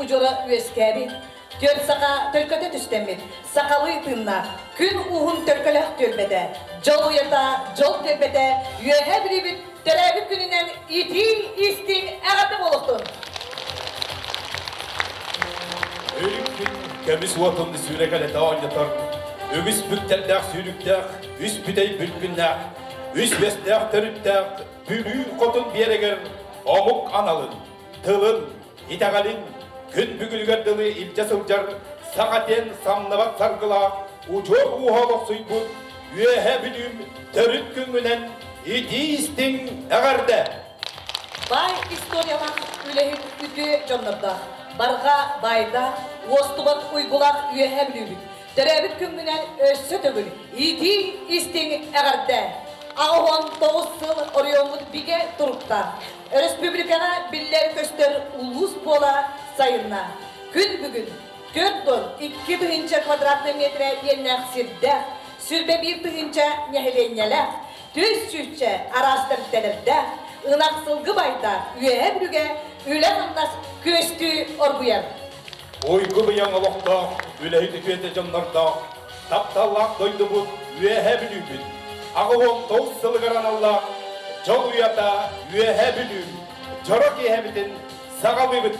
ucora üeskeri. Tör saka törköte düştemit. Sakalı tınna. Gün uhun törkölek tölbede. Jol uyata, jol tölbede. Üyehe biribit terebit gününden iti istin ağabey boluktun. Öykün kemis vatanını sürekli dağın yatar. Ögüs bükteldek sürüktek, üst bütey bülgünlek, üst bestek törüptek, bülü kotun biyereger, amuk analın, tılın, itagalin, gün bügülger dılı ilce sılcar, sakaten samlavat sargıla, ucor uhalok suybut, üyehe bülüm, törüt güngünen, iti istin ağarda. Bay istoriyalan ülehip ütü canlarda. Barga bayda, ostubat uygulak üyehe bülümük. Terebit güngünen össü tögül, iti istin ağarda. Ağuan 9 yıl oriyomut bige turukta. Respublikana biller köster ulus pola sayınna. Gün bugün 4 don 2 tıhınca kvadratmetre yennek sirde, sürbe 1 tıhınca nehilenyeler, düz çüççe arastır telerde, ınak sılgı bayda üyehe bürüge, üle andas köstü orguyer. Oygu bıyan olukta, ülehi tükete canlarda, taptallak doydu bu üyehe bürügün. Ağıvon 9 yıl garan Allah, jol uyata üyehe bürügün, jorok yehebitin sağalı bit.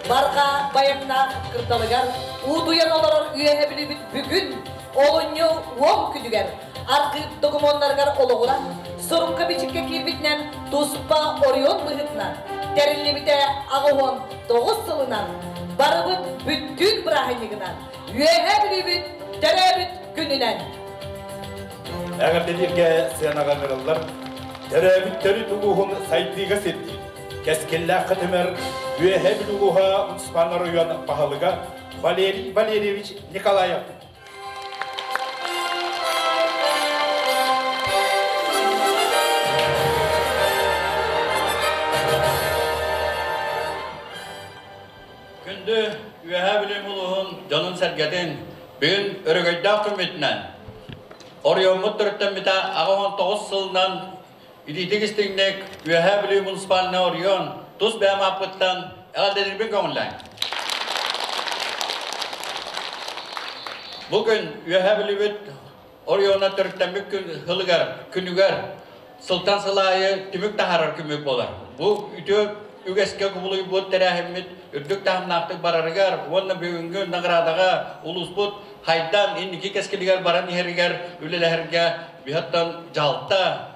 Barga bayamna kırdalıgar, uduyan olarak üyehe bilibit bugün olunyu wom küdüger. Arqı dokumonlargar oluğulan, sorunka biçikke kirbitnen tuspa orion bıhıtnan, derinli bite ağıhon 9 yılınan, barıbıt bütün bırahinliginan, üyehe bilibit terebit gününen. Eğer delirge sen ağırlar, terebitleri tuğuhun saydiga setti. Keskella kıtımer, üyehe biluğuha unspanlar uyan pahalıga Valeri Valerievich Nikolayev. Gündü üyehe biluğuhun canın sergedin, bugün örgüydağ kümmetinen. Oriyon mutluluktan bita ağıhın 9 yılından İditik istinlik üyehe biluğu munisipalini oriyon, tuz beyam apıttan eğaldedir bir gömülen. bugün üyebilübüt Oriona törttemük hılıgar, günügar, Sultan Salayı tümük taharar kümük bolar. Bu ütü ügeske kubuluy bu terahimit ürdük tahamnaqtık bararıgar, onna büyüngü nagradaga ulusbut haydan indiki keskiligar baran iherigar üleleherge bihattan jalta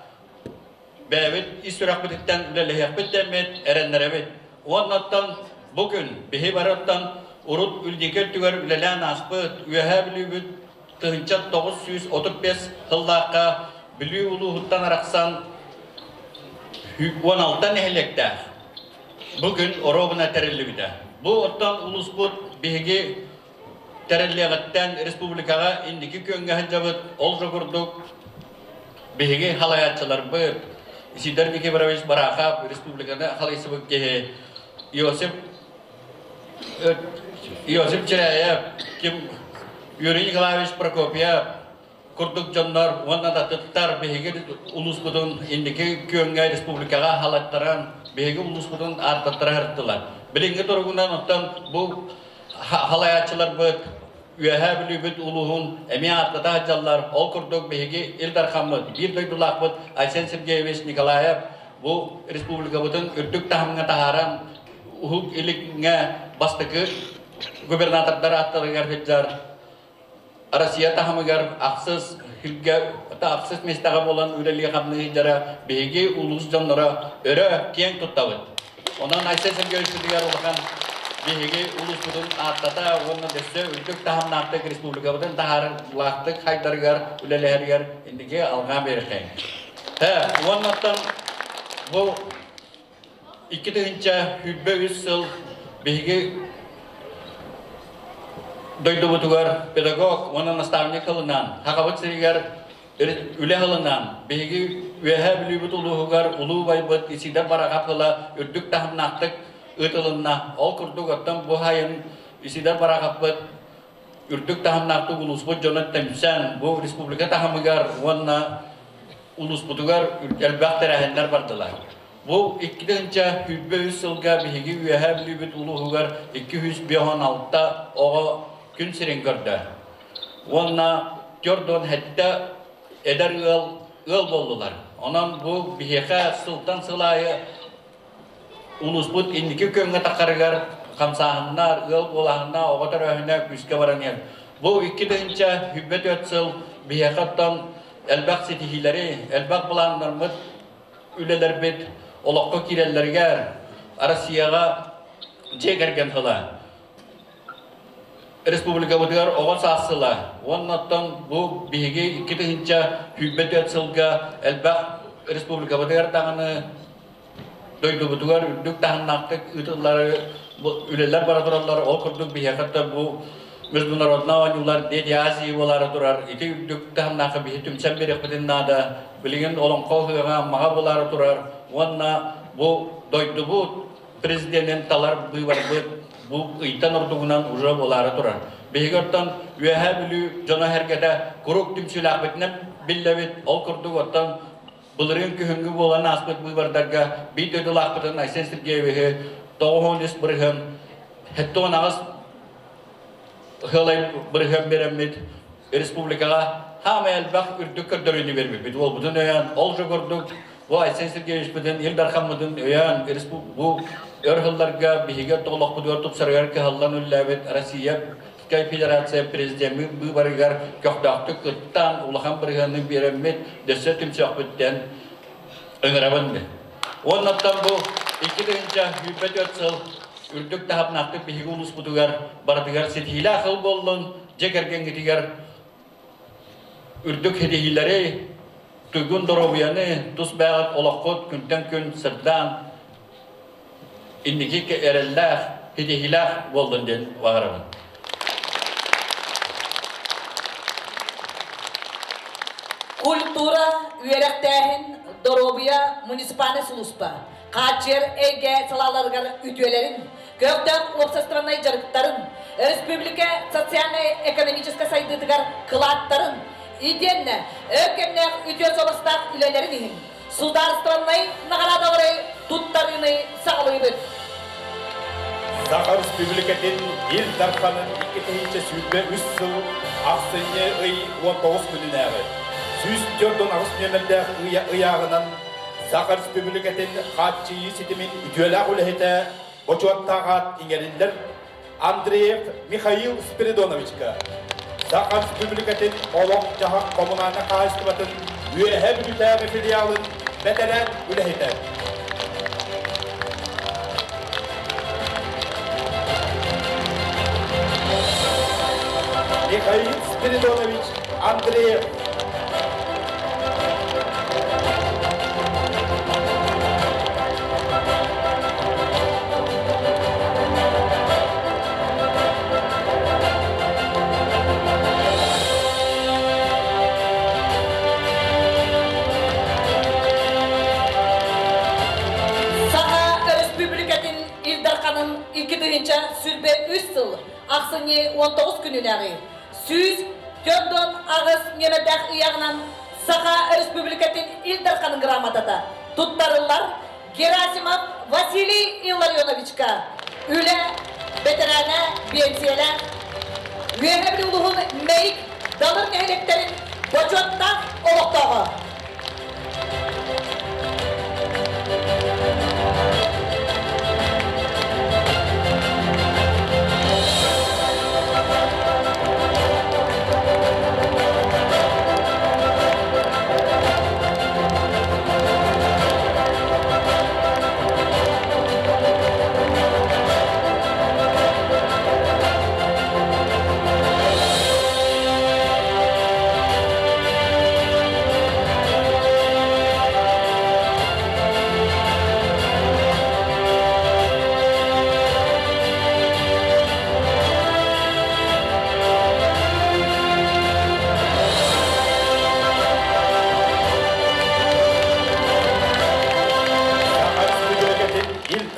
bevit isürak bititten ülelehek bittemit erenlerebit. Onnattan bugün bihi barattan urut üldiker tüger ülelen aspıt üyebilübüt Tığınca 935 hıllaka Bilü uluhuttan araksan 16 nehlekte bugün orobuna terilli bide. Bu ottan ulusput bihigi terilliğatten Respublikaga indiki könge hıncabıt olca kurduk bihigi halayatçılar bıt. İsidar Miki Baraviş Baraka Respublikada halaysı bık gehe Yosip Çireyev kim Yuri Nikolaevich Prokopiev kurduk canlar ona da tuttar bihigi ulusputun indiki könge Respublikaga halattıran bihigi ulusputun artattıra hırttılar. Bilingi torgundan ottan bu halayatçılar bıt üyebilübüt uluhun emi artada hacallar ol kurduk bihigi İldar Hamid bir doydulak bıt Aysen Sergeyevich Nikolaev bu Respublika bıtın ürdük tahamına taharan uhuk ilikine bastıkı gubernatörler attılar hıccar Arasiya tahamıgar aksız hilge aksız mestaga bolan üreliye hamlı hıccara bihigi ulus canlara öre kien tuttavıt. Ondan Aysen Sergeyevich olakan bihigi ulus budun artada onu desse ürdük tahamnaqtık Respublika bıtın taharlaqtık haydargar ülelehergar indiki alga berken. Ondan bu iki tığınca hübbe 3 yıl bihigi doydu butugar pedagog ona nastavnik kılınan hakabat serigar üle hılınan bihigi üyehe bilübüt uluhugar ulu baybıt isidar barakapıla ürdük tahamnaqtık ıtılınna ol kurduk attan bu hayın isidar barakapıt ürdük tahamnaqtık ulusbut jonat temsen bu Respublika tahamıgar ona ulusbutugar elbaq terahenler bardılar. Bu ikinci hübbe 3 yılga bihigi üyehe bilübüt uluhugar 216'da oğa gün sirin gördü. Ona gördüğün hatta eder ıl boldular. Onun bu bihika Sultan Salayı ulusbut indiki könge takarıgar kamsahınlar, ıl bolahına, oğa tarafına güçke varan yer. Bu ikinci hübbe 4 yıl bihikattan elbaq setihileri, elbaq bulanlarımız üleler bit, olakka kirellerger, Arasiyaga cegergen hıla. Respublika budigar oğan sahsıla. Ondan bu bihigi iki tığınca hübbet yatılga elbaq Respublika budigar tağını doydu budigar ürdük tağınaktık ıtılları üleler baraduralları ol kurduk bihikatta bu Международный валюлар деди Азии болары турар. Ити үддүк тахнакы бихи түмсен берек битин нада. Билген олон колхыга мага болары турар. Онна бу дойду бу президенттен талар быйбар бу ыйтан ордугунан уже болары турар. Бихиготтан үеһэ билүү жона херкете курук түмсүлак битинен биллебит ол курдук оттан булырын күһүнгү болан аспыт быйбардарга бит өдүлак битин Айсен Сергеевичи тоғонис бырыхын хеттон агыс Hılay bırıkım veremmet Respublikaga hama elbaq ürdük kördörünü vermekbet. Ol budun öyan, olca gördük. Bu Aysen Sergeyevich budun, İldar Hamid'in öyan, bu örhıllarga bihige toğlaq budu örtüp sarıgar ki hallan üllabet Arasiya Kay Federasiya Prezidenti bu barıgar köktaqtık kıttan ulağan bırıkını veremmet dese tümsökbetten öngürabandı. Ondan bu 2024 yıl ürdük tahap naktık bihigi ulus budugar baradıgar sethila akıl bollun cekergen gidigar ürdük hedihilleri tügün dorobiyanı tus bağıt olakot günten gün sırdan indiki erellah hedihila bollun den vağırabın. Kultura üyerektehin dorobiya munisipane suluspa. Kaçır Ege salalargar ütüyelerin, gökten obsastranay jarıkların, Respublika sosyal-ekonomическая saydıdıgar kılatların, idenne, ökemnek ütüyer solastak ülelerin ihin, sudarstranay nağaradavray tuttarını sağlayıbır. Саха Республикатын ил дарқанын 2-нче сүйбе 3 жыл ақсыне ый 19 күнінәғі. Сүйіз 4 ағыс немелді ұяғынан Саха Республикатын қатчы есетімен үтелі құлығыты Бочуаттағат иңерілдер Андреев Михаил Спиридоновичка. Саха Республикатын олық жағақ коммунаны қағыстыбатын үйе бүлітәғі филиалын бәтәрән құлығыты. Михаил Спиридонович Андреев. Saha Respublikatın İldarkanın 2-nче sürbe 3 yıl, Ақсыне 19 gününəği. Süz, Gördon ağız Nemedək ıyağından Saha Respublikatın İldarkanın gramatada tuttarırlar Gerasimov Vasiliy Illarionovichka, Üle, Veterana, Bensiyele, Üyehebli uluğun meyik, dalır nehleklerin Boçotta, Oluqtağı.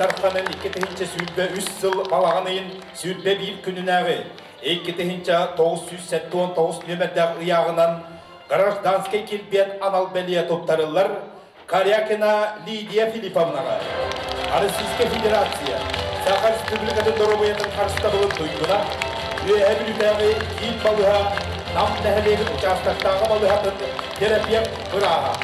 Тарқанын 2-нче сүйбе 3 жыл балағанайын сүйбе 1 күнінәғі. 2-нче 979 нөмірдәғ ұяғынан гражданский келбен анал бәлия топтарылар Карякина Лидия Филипповнаға. Российская Федерация Саха Республикатын Доробоятын қаршыда болын тұйқына өйәбілудәғі кейін балыға нам нәхелеген участақтағы балығатын терапия ұраға.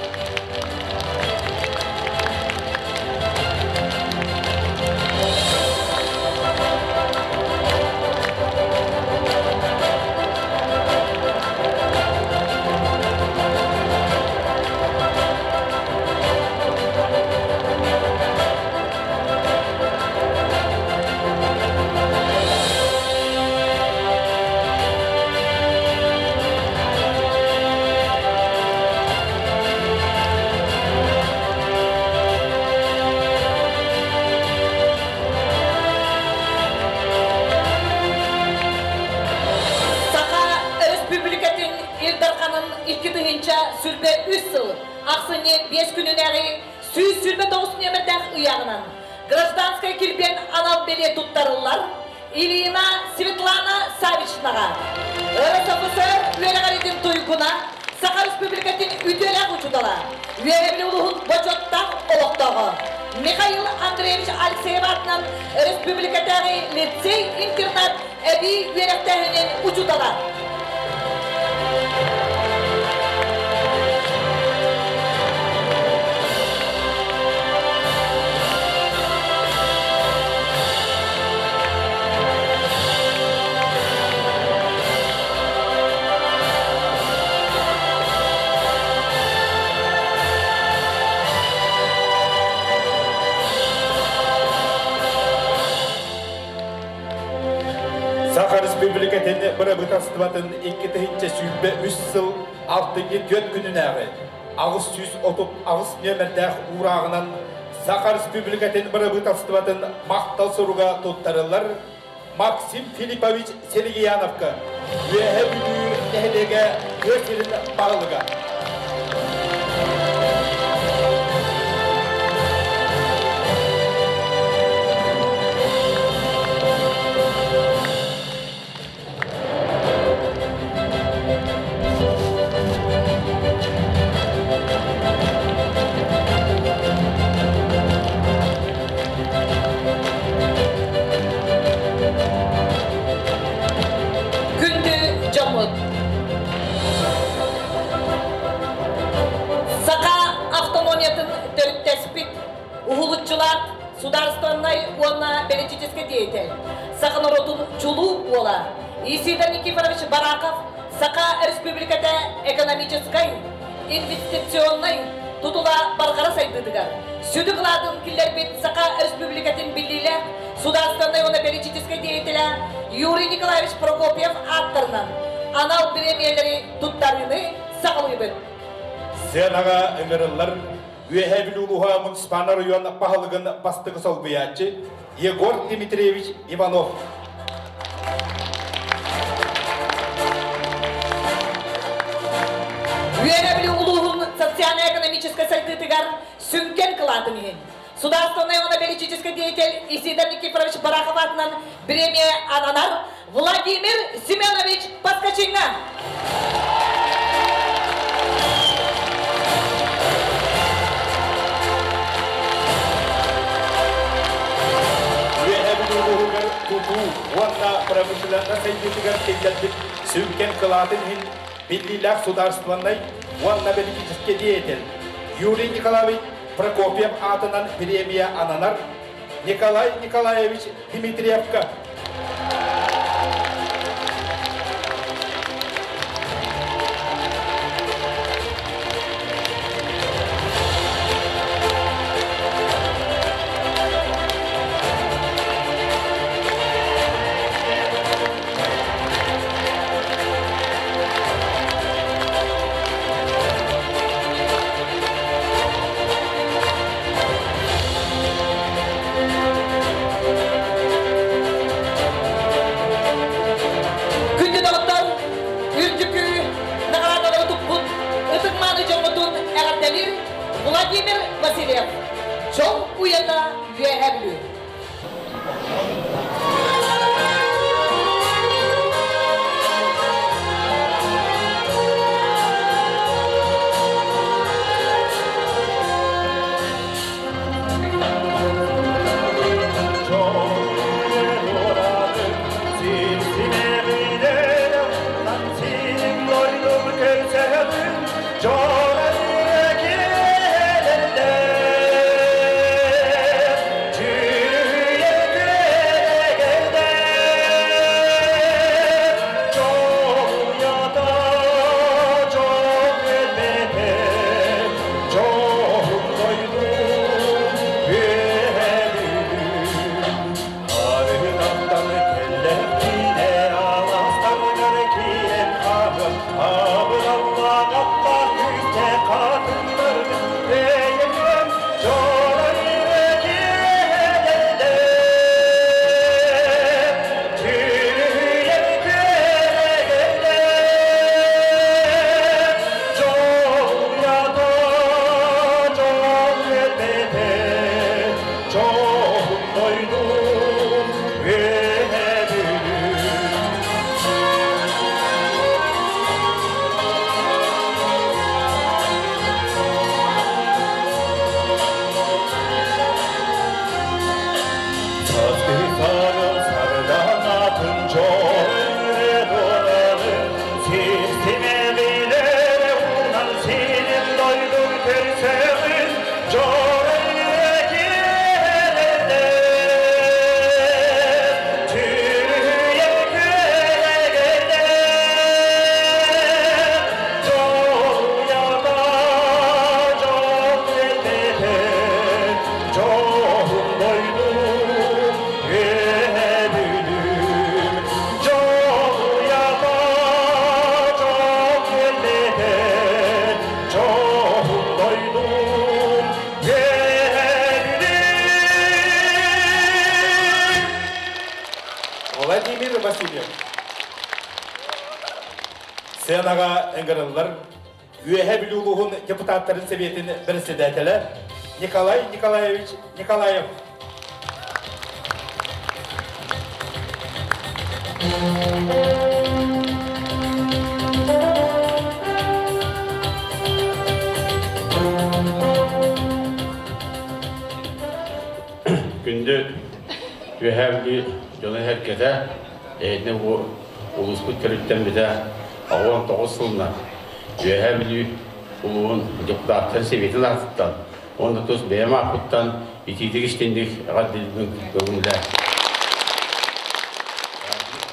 Sürbe 3 yıl, Ақсыне 5 gününəği, Süz sürbe 9 nömірдәқ ұяғынан, Гражданская келбен анал беле тұттарылар, Илина Светлана Савичнаға, РСФСР Үйелеғаретін тұйқына, Саха Республикатын үтеләқ ұчудала, Үйелеғілі ұлығын Бочоттақ Олықтағы, Михаил Андреевич Алексеев атынан Республикатағы лицей-интернат әбей Үйелектәғінен ұчудала. Саха Республикатын бұрабытастыватын 2-нче сүйбе 3 жыл 6-4 күнінәғі. Ағыз сүз отып ағыз нөмірдәқ урағынан Саха Республикатын бұрабытастыватын мақтал сұруға тұттарылар Максим Филиппович Сергеяновка, үйәхі бүлі нәхелеге көсерін бағылыға. төрүттеспит ухулутчулар сударственной уонна политической деятель. Сахнародун чулу уола. Исидор Никифорович Бараков Сака республикада экономической, инвестиционной тутула баргара сайдыдыгар. Südükladığım killer bit Сака республикатын биллиле сударственной уонна политической деятеля Юрий Николаевич Прокопьев авторынан анал премиялери туттарыны сақылыбыт. Сенаға ыңырылар, Уехебилулуха муниципальный район пахалыгын бастығы салбыячы Егор Дмитриевич Иванов. Уехебилулухун социально-экономической сайтытыгар сүнкен кылатынын. Сударственной уонно-политический деятель Исидор Никифорович Бараков атынан премия ананар Владимир Семенович Паскачинга. Уонна промышленна сайдытыгар кейлетбит сүнкен кылатынын Биллилах сударственной уонно-политический деятель Юрий Николаевич Прокопьев атынан премия ананар Николай Николаевич Дмитриевка. Владимир Васильев. Чон уята Юэхэблю. Владимир Васильев. Сенаға ыңғырылар, Уехебилулухун депутаттарын советінің председателі Николай Николаевич Николаев. Günde Уехебили Жона herkese ne bu ulusal terörden bir de 19 yılında Uехебили uluğun deputatları seviyetini arttırdı. Onda tuz beyam akıttan itidik iştendik gadilbin gömünde.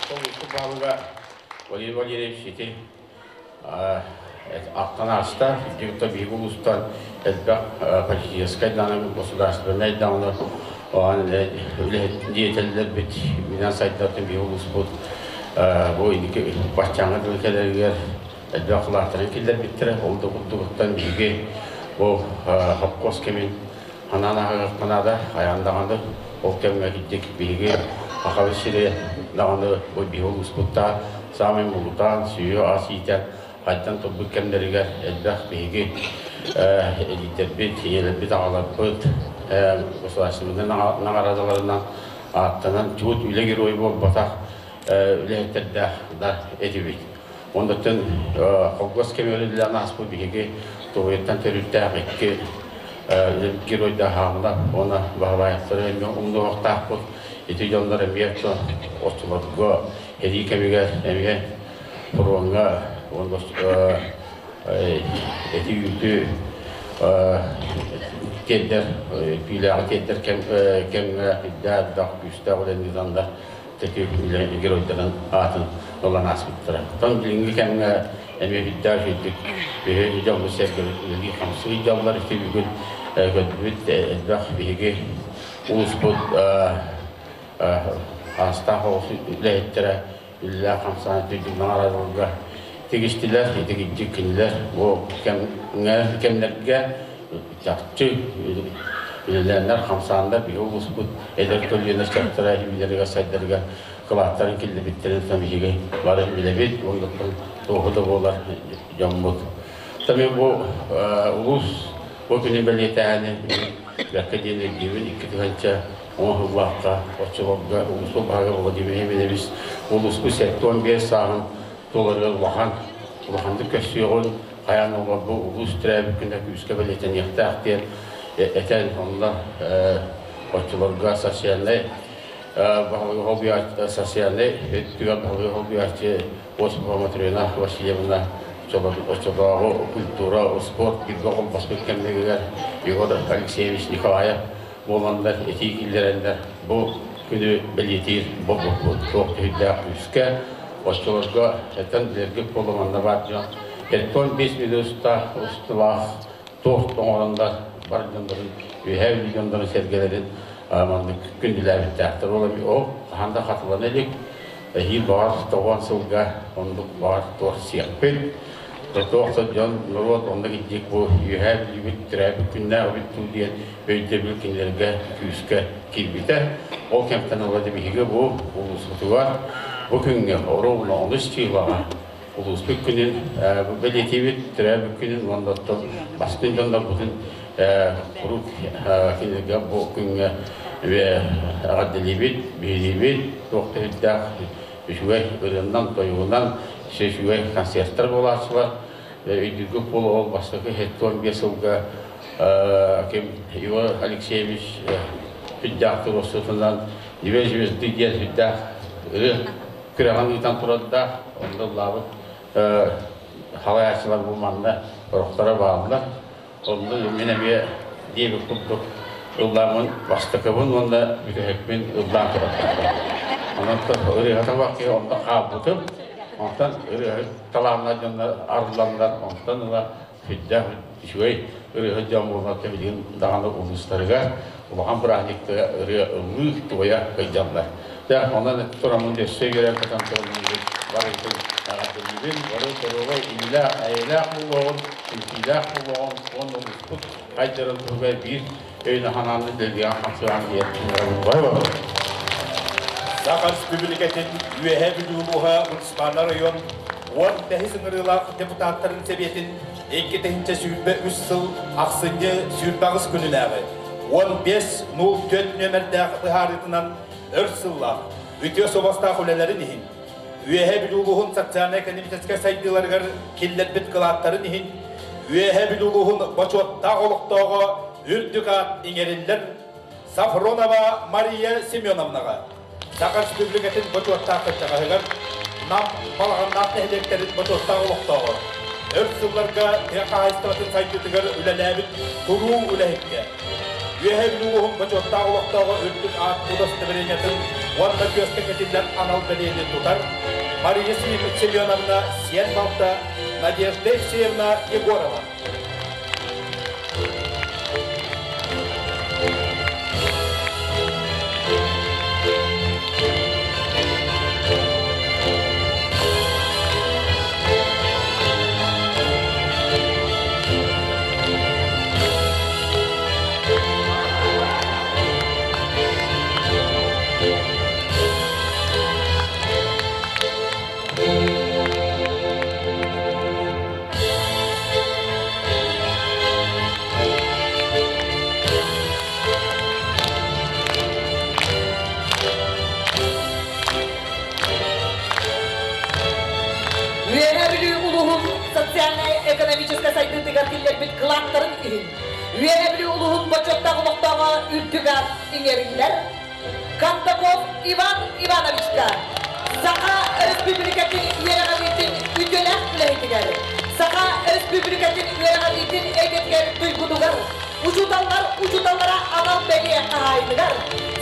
Soğuklu bağlığa voleybol yeri şiti Ақтан ашта, где-то бегу устан, это политическая данная государственная данная, он деятельность быть, меня сайттардан бегу успут, бойники башчаңа дөлкелерге, это хлақтарын келдер биттері, олды құттығыттан беге, ол хапқос кемен, ананы қанада, аяндағанды, ол кемге кеттек беге, ақабы шире, дағанды бой бегу успутта, самын бұлытан, сүйі асийтен, Haydan toplu kemleriga elbaq beygi editterbet, yelebet ağalabet, usulaştırmada nağaradalarından attanan çoğut üle gir oy bol bataq üle etterde da edibet. Ondan Hogwas kemerliler nasıl beygi toğuyettan terüttağ ekki gir oyda hağına ona bağlayatları umdu vaqtaq bol eti yollar emiyetto oçulatga hedi kemiger emiye Purvanga onda eti yüktü keder pilağı keder kemge iddia dak üstte olan nizamda tekrar giroydan atın olan aspetler. Tam bilingi kemge emi iddia ettik. Bir hicabı sergilik hamsı hicablar işte bir gün gödbüt dak bihge usput hasta hoş lehtere illa hamsa tüdük narazılga Tegiştiler, tegiştiler, o kemlerge çarçı bilenler hamsanda bir olus bu eder kölüne çartıra hibilerge saydarga kılatların kilde bittiren tabiiga varım bilebet ondan doğuda bolar jammut. Tabii bu ulus bu günü belirteni vaktiyle gibi iki tane o vakta o çabukta ulusu bağı oldu diye biz ulus bu sektörün bir sahın Dolarlar vahandı köşüyorun kayanı bu ulus trafik üske belirten yaktak diye eten onlar ortalarga sosyalne bahçe hobi sosyalne tüya bahçe hobi açı osman materyalına vasiyemine çoba kültüra sport bir gol basket kemleler Yegor Alexeyevich Nikolayev olanlar etik illerinde bu günü belirtir bu çok hüdda üske Oçularga etenlerge kolumanda varca. Erton 5 milyonsta ustalar, tost oranlar var canların ve her milyonların sergilerin amanlık gündüler bittiğler olabilir. O handa katılanılık hi var toğan sılga onduk var tor siyapel. Toğsa can nurot onda gidecek bu her libit trafik günler bitti diye böyle bilgilerge küske kilbite. O kempten olabilir bir bu ulusu var. Bugün oğruna 13 yıla Ulusbek günün belirtiyet trafik günün mandatta baskın canlar bugün kuruk kinega bugün ve adliyet bilibet doktorlar şuay ırından toyundan şuay konsertler olasılar ödülü polo ol başka hetton besilga kim Igor Alexeyevich hüddahtır osutundan yüz diğer hüddah Kıragan itan turada onda labı havayaçılar bu manda rohtara bağlılar. Onda yine bir diye bir kutluk ıllamın bastıkabın onda bir hekmin ıldan turada. Ondan sonra öyle hata vakti onda kabutup ondan öyle talanlar canlar arılanlar ondan da hüddah şuay öyle hüddam olmak tabi'in dağınık uluslarına ulan bıraktıkta öyle ılık toya kıyacaklar. Ya ondan turamın desteği göre katan turamın var için ağabeylerin varı turuva illa kulluğun onu usput haydarın turuva bir öyle hananlı delgiyen haksıran diyetim var var. Sakars Bübüliketin üyehe büdüğüluğa Ulusmanlar Rayon 10 sınırlılak deputatların sebiyetin 2 tehince sürbe 3 yıl aksıncı sürbağız gününe 15.04 nömerdağ ıharitinden Örsıllah, Ütüye Sobastağ Hulelerin ihin, Üyehe Biluluğun Satsana Ekonomikeske saydılargar killet bit kılaatların ihin, Üyehe Biluluğun Baçotta Oluqtağı Ürdükat İngeriller, Safronova Mariya Semyonovnağa, Sakars Bübüliketin Baçotta Kaçağıgar, Nam Balağan Nap Nehdeklerin Baçotta Oluqtağı, Örsıllarga teqaistratın saytıtıgar ülenäbit turu ülehikke. Üyehebluğun bacotta oğlaktağı örtük at budastı birenetin vanda köstek etilden anal beleyini tutar. Mariya Semyonovna Sienbalta, Надежда Евсеевна Егорова. Социально-экономическая сайдытыгар киллербит кылаттарын ирин. Үенебили улуһун бочоттагы локтага үртүгар иңериллер. Кантаков Иван Ивановичка. Саха Республикатын үерагабитин үтөләк үләһитигәр. Саха Республикатын үерагабитин эгеткәр туйгудугар. Учуталлара анал бәгие кахайдыгар.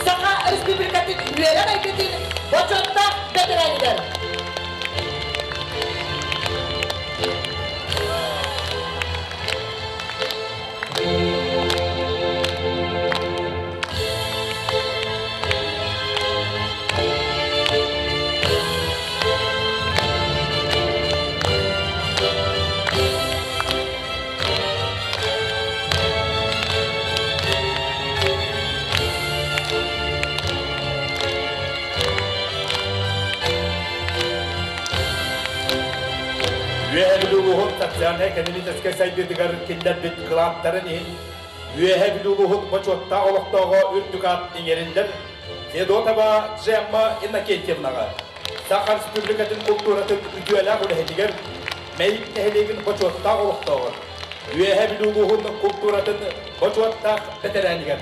Саха Республикатын үерагабитин бочотта бетерәйдигәр. Üyehebluğun sotsial-ekonomическая saydıtıgar killerbit kılantların in. Üyehebluğun bacotta oğlaktağı örtük at iңериллер. Fedotova Cemma Innakentьевнаға. Саха Республикатын культуратын үтүэләк үлэхетигер мейік нәхелегін бачуаттақ олықтауыр. Үэхәбілуғын культуратын бачуаттақ бәтәрәнігер.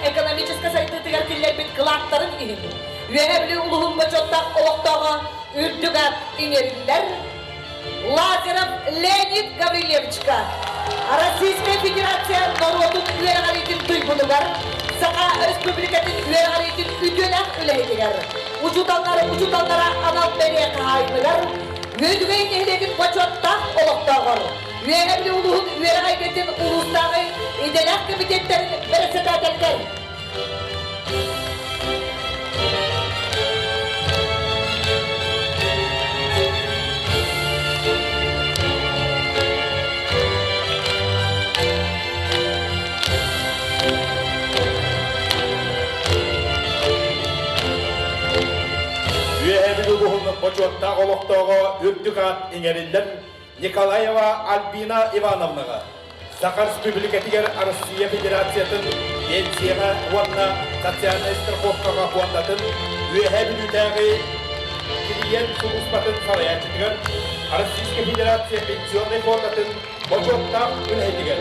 Экономическая сайдытыгар киллербит кылаттарын ирин. Үенебили улуһун бачоттак олоктоого үрдүгат иңериллер. Лазарев Леонид Гаврилевичка. Российская Федерация народун үерагабитин туйгунугар. Саха Республикатын үерагабитин үтүэлэк үлэхитигер. Учуталлара анал берие кахайдыгар. Өйдүгэй нехилегин бачоттак олоктоогор. Үенебили улуһун үерагабитин улустагы иделак комитеттерин бересетателгер. Üyehebluğun bачуаттақ олықтауға үртік ат иңериллер Николаева Альбина Ивановнаға. Саха Республикатигер Россия Федерациятын пенсияға уанна социальный страховкаға қуандатын үйәхәбілутәғі клиент сұлыспатын салаячытығыр Российская Федерация пенсионный фондатын бачуаттақ үләйтігер.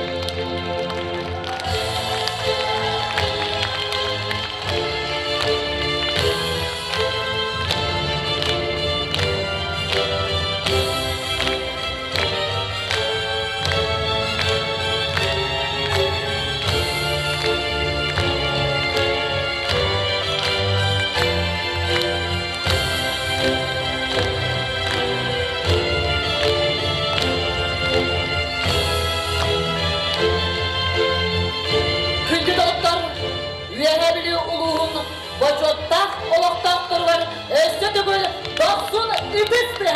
Бачоттақ олақтақ тұрғар өсті түгіл доқсын үбісті.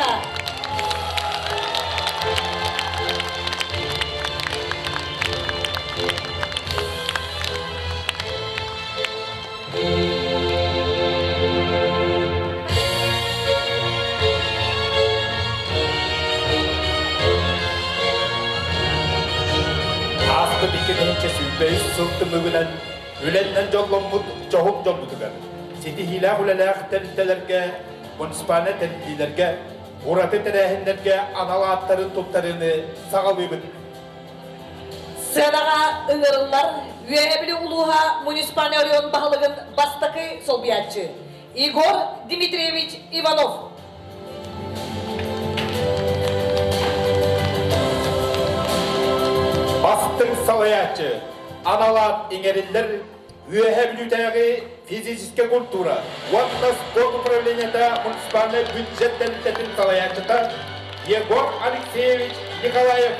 Аты бекененче сүрбейіз сылты мүгінен, өленден жолломмут жоғым жолмутугар. Сети хилақ үлеләқ тәрінтелерге, муниципалне тәрінтелерге, ураты тәрәхіндерге аналы аттарын топтарыны сағалуйбын. Сынаға ыңырылар, үйәбілі ұлуға муниципалне орыон бағылығын бастақы солбиятчы. Игор Дмитриевич Иванов. Бастың салаячы, аналат иңериллер, үйәбілудәғі физическая культура, уатна спорт управленията муниципальный бюджет тәлітетін салаячыта Егор Алексеевич Николаев.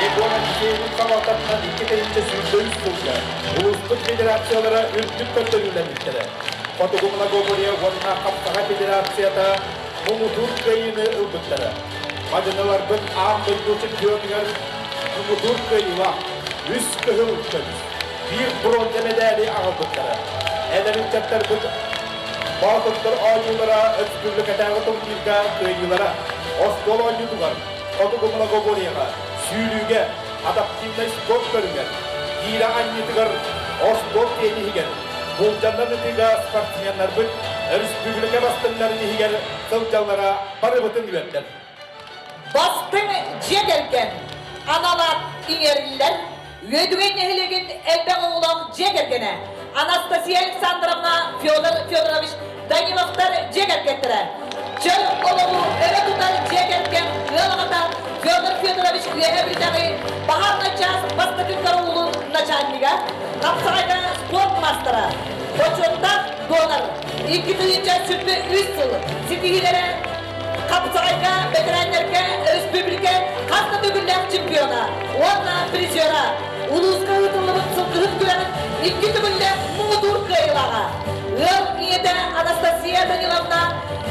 Егор Алексеевич салататынан 2-ші сүрден сұлға, ұлыстық федерациялары үлттік көтөрілеміктері. Фотогумна Гобория Уатна Қапсаға федерацията мұңытур көйіні ұлбыттары. Мадыналар бұн ағын көшін көңігер мұңытур көйіла, үс көхі ұлттымыз. Bir bronze medali ağırlıkları. Ederin çatlar bu bağlıklar oyunlara, özgürlük etağı topluluğa, köyülara, Ostol oyuncular, Otogumla Goboriyağa, Sürüge, adaptivle spor bölümler, Hira Anyetigar, Ostol tenihiger, Bulcanlar netiga sportmenler bu, Respublika bastınları nehiger, sılcanlara barıbıtın güvenler. Bastın cegerken, analar ineriller, Üyedüğün nehilegin elbağ oğlan cegergene, Anastasia Alexandrovna Fyodorovich Danilovlar cegergettire. Çöl oğlu öyle tutar cegergen, Yolağıda Fyodor Fyodorovich üyebildiği Bahar Naçaz Bastakınkar oğlu Naçanliga, Kapsayda sport mastera, Koçor'da donar, 2 tıyınca sütlü 3 yıl, Sitihilere, Kapsayda veteranlarga, Respublika Kasna Dögünler çempiona, Ona prizyona, Uluska hıtırlıbın sılgıhıt gülenin 2 tübünde Muğdur kıyılağa. Il iyede Anastasia Danilovna,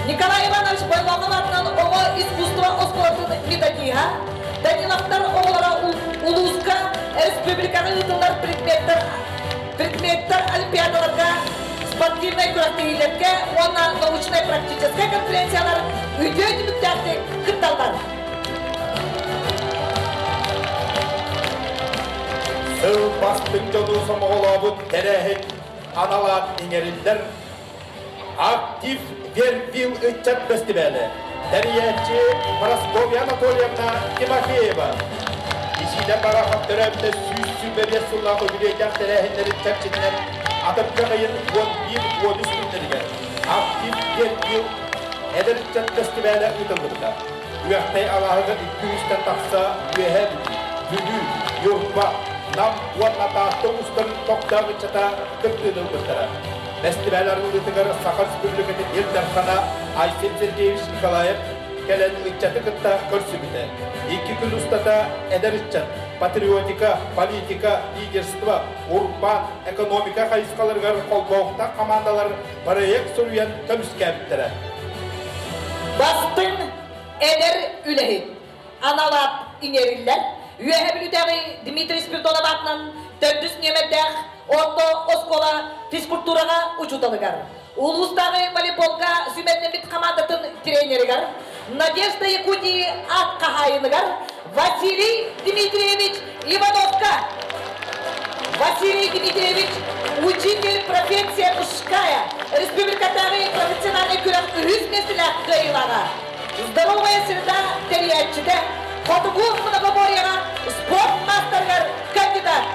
Nikolay Ivanoviç Boyloğavat'nın oğu iskustva osportun midatiha, Danilovlar oğulara Uluska Respublikanın hıtırlar предметтер олимпиадаларга, спортивный күрәктегилерге, ona научно-практический конференциялар үйдө дебюттарды кытталган. Сыл бастың жону самоғылабыт тәрәхін аналат иңерілдер актив вербил үтчат фестивалі. Тәриятчы Прасковья Анатольевна Тимофеева. Исиден бара қаптырәмді сүйіс-сүберес сұллағы үрейден тәрәхіндерін тәпчінен атыпқа ғайын 11-13 күндерге актив вербил әдір-үтчат фестивалі ұтылдырды. Үйәқтай алағығы 200-тен тақса үйәхәд бүлі, юртба, нам уаннатақты ұстарын тоқтағы чата күрттінің бұттары. Фестивалар ұлытығыр Сақар Республикатын Елдархана Айсен Сергеевич Николаев кәлән үтчаты күтті көрсі біті. 2 күн ұстата әдір үтчат, патриотика, политика, лидерство, урбан, экономика қайысқаларғар қолбауқта командалар проект сұруян көміске біттірі. Bastın eder ülehi, analat ineriller, üyebilüdəği Dmitri Spirdonov'nın 400 nemedəğ orta oskola fizkulturağa uçutalıgar. Ulustağı voleybolga sümenlemit komandatın trenerigar, Nadezhda Yakutiyi at kahayыныgar, Vasiliy Dmitrievich Ivanovka. Василий Дмитриевич, учитель профессия мужская, республикадағы профессиональный күрәк үз месіләк қайылаға. Здоровая среда тәриятчіде, Фотогур Многоборияға спорт мастерлер кандидат.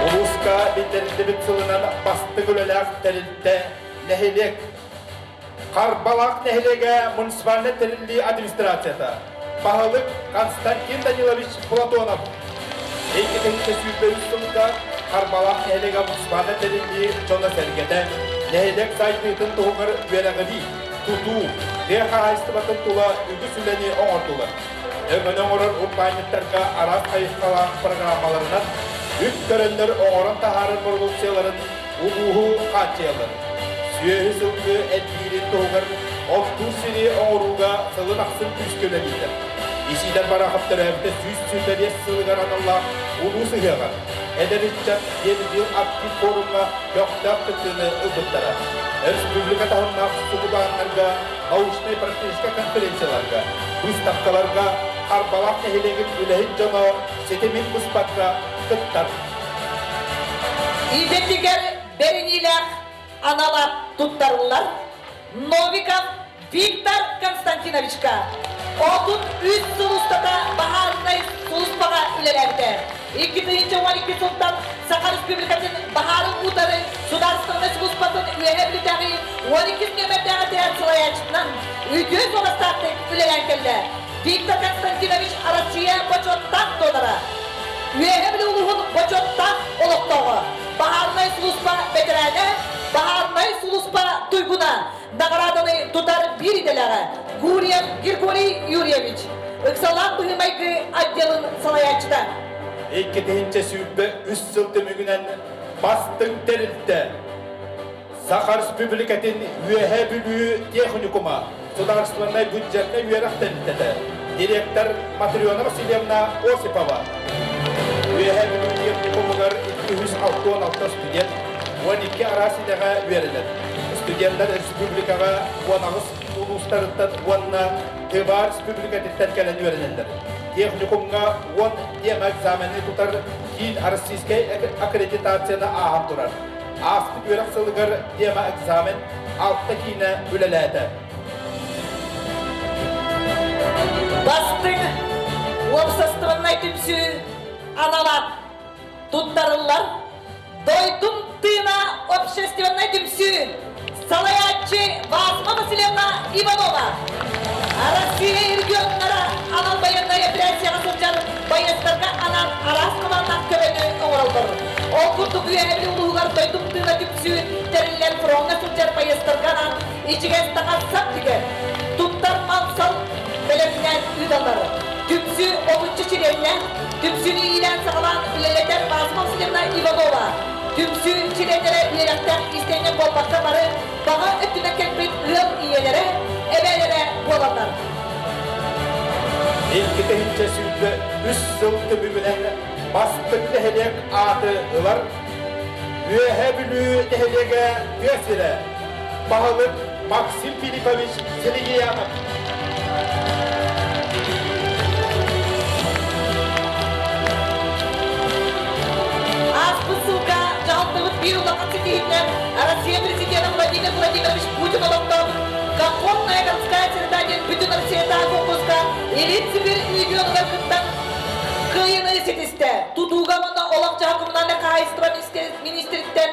Улуска бендерінде біт сылынан басты көлеләк тәрілді нәхелек Қарбалақ нәхелеге муниципальный тәрілді администрацията. Бағылық Константин Данилович Платонов. 2008 жылда Қарбалақ нәхелеге муниципальный тәрілді жона сәргеді. Нәхелек сайтытын тұғыр верәғыди, тұту, реха айстыбатын тұла үгі сүләне оңыртылы. Өңін оңырын ұпайныттарға арас қайыққалақ программаларынан үт көріндер оңырын тахарын бұрғылсияларын ұлуғу қатиялар. Сүйесі сылғы әдбейрен тоғыр, оқту сiri оңыруға сылын ақсын күшкөлі дейдір. Исиден бара қаптыр әбді сүйіс сүлдерес сылғар аналла ұлу сығыған. Edebiyat yeni aktif forumla yoktaq tıktığını ılgıttara. Respublika tahımnak sukubanlarga, nauşnay praktiska konferensiyalarga, выставкаларга, арбалақ нәхелегін үләхін жана сетемин мұспатқа тұттар. İzzetliler Bereniler analar tuttarırlar. Novikov Viktor Konstantinovichka. Odun 3 sulustada baharınay suluspağa ülelerde. 2012 yıldan Sakar Respublikası'nın baharın utarı Sudarstan'da suluspatın üyehebildiği 12 nömerdağ teyatsılayacından üdüğü sonrastartı ülelenkelde. Viktor Konstantinovich Arasıya boçottak dolara. Üyehebildiği uluğun boçottak oluktağı. Baharnay suluspa veterane, Baharnay suluspa tuyguna. Nagradını tutar bir idelere. Guryev Grigoriy Yuryevich. Iksalan bıhımaykı addelin salayacıda. İki dehince sübbe üst sıltı mügünen bastın teriltte. Sakar Respublikası'nın üyehe bülüğü teknikuma, Sudarstanay büdjetine üyerak teriltte. Direktör Matriona Vasilyevna Osipova. Üyehe bülüğü teknikumular 266 stüdyen, 12 arasıdaga verilir. Stüdyenler Respublikaga 19 uluslararası onunla Tıvar Respublikası'ndan gelen öğrenirler. Teknikumga 10 diyem egzameni tutar, kiin arsiskay akreditasyonu aham durar. Astık öğreksılıgar diyem egzamen altta kiine ülelerde. Bastın, общественной тümsü analar tuttarırlar. Doydum tığına общественной tümsü Salayatçı Vasma Vasilyevna Ivanova. Россия регионlara anal bayanlara presiyaga sılcar bayaslarga anan aras kıvanlak köveni oğraldır. O kurtuk üyeğeli uluğular doydum tığına tümsü terilen fronga sılcar bayaslarga anan içigen takatsap diger. Tuttar malsal belirtilen üdaları. Tümsü 10. çirenle, tümsünü ilan sağlan üleleder Vasma Vasilyevna Ivanova. Tümsü çirenlere üyelikten istenen bolmakta barı, bağa ötüne kelbet ığıl iyelere, ebelere bolanlar. İlki dehince sübbe üst sıltı mügünen bastık dehelek adı var. Üyehe bülüğü dehelege göstere. Bahalık Maksim Filipovich Seligiyanov. Ссылка жалпылық биылғы концертине Россия президенті Владимир Владимирович Путин олықтау Комфортная городская среда бүтін Россиядағы конкурска Элит Сибирь регионы кыттан кыйыны сетісті. Тутуға мұны олақ жағымынан қайыстыра министрліктен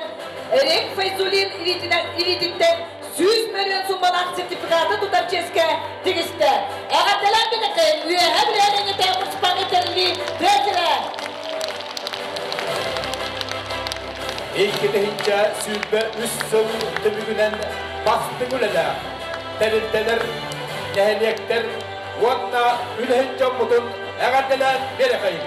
Рек Файзулин иридиттен 100 миллион сумманақ сертификаты тұтар ческе тегісті. Әғаттелер бедекі үйеғі білеріне тәмір спагеттерли тәсілі. İlki dehince sübbe üst sıltı mügünen bastık üleler. Terilteler, neheliyekler, onunla ülhen cammutun eğerdeler berekayım.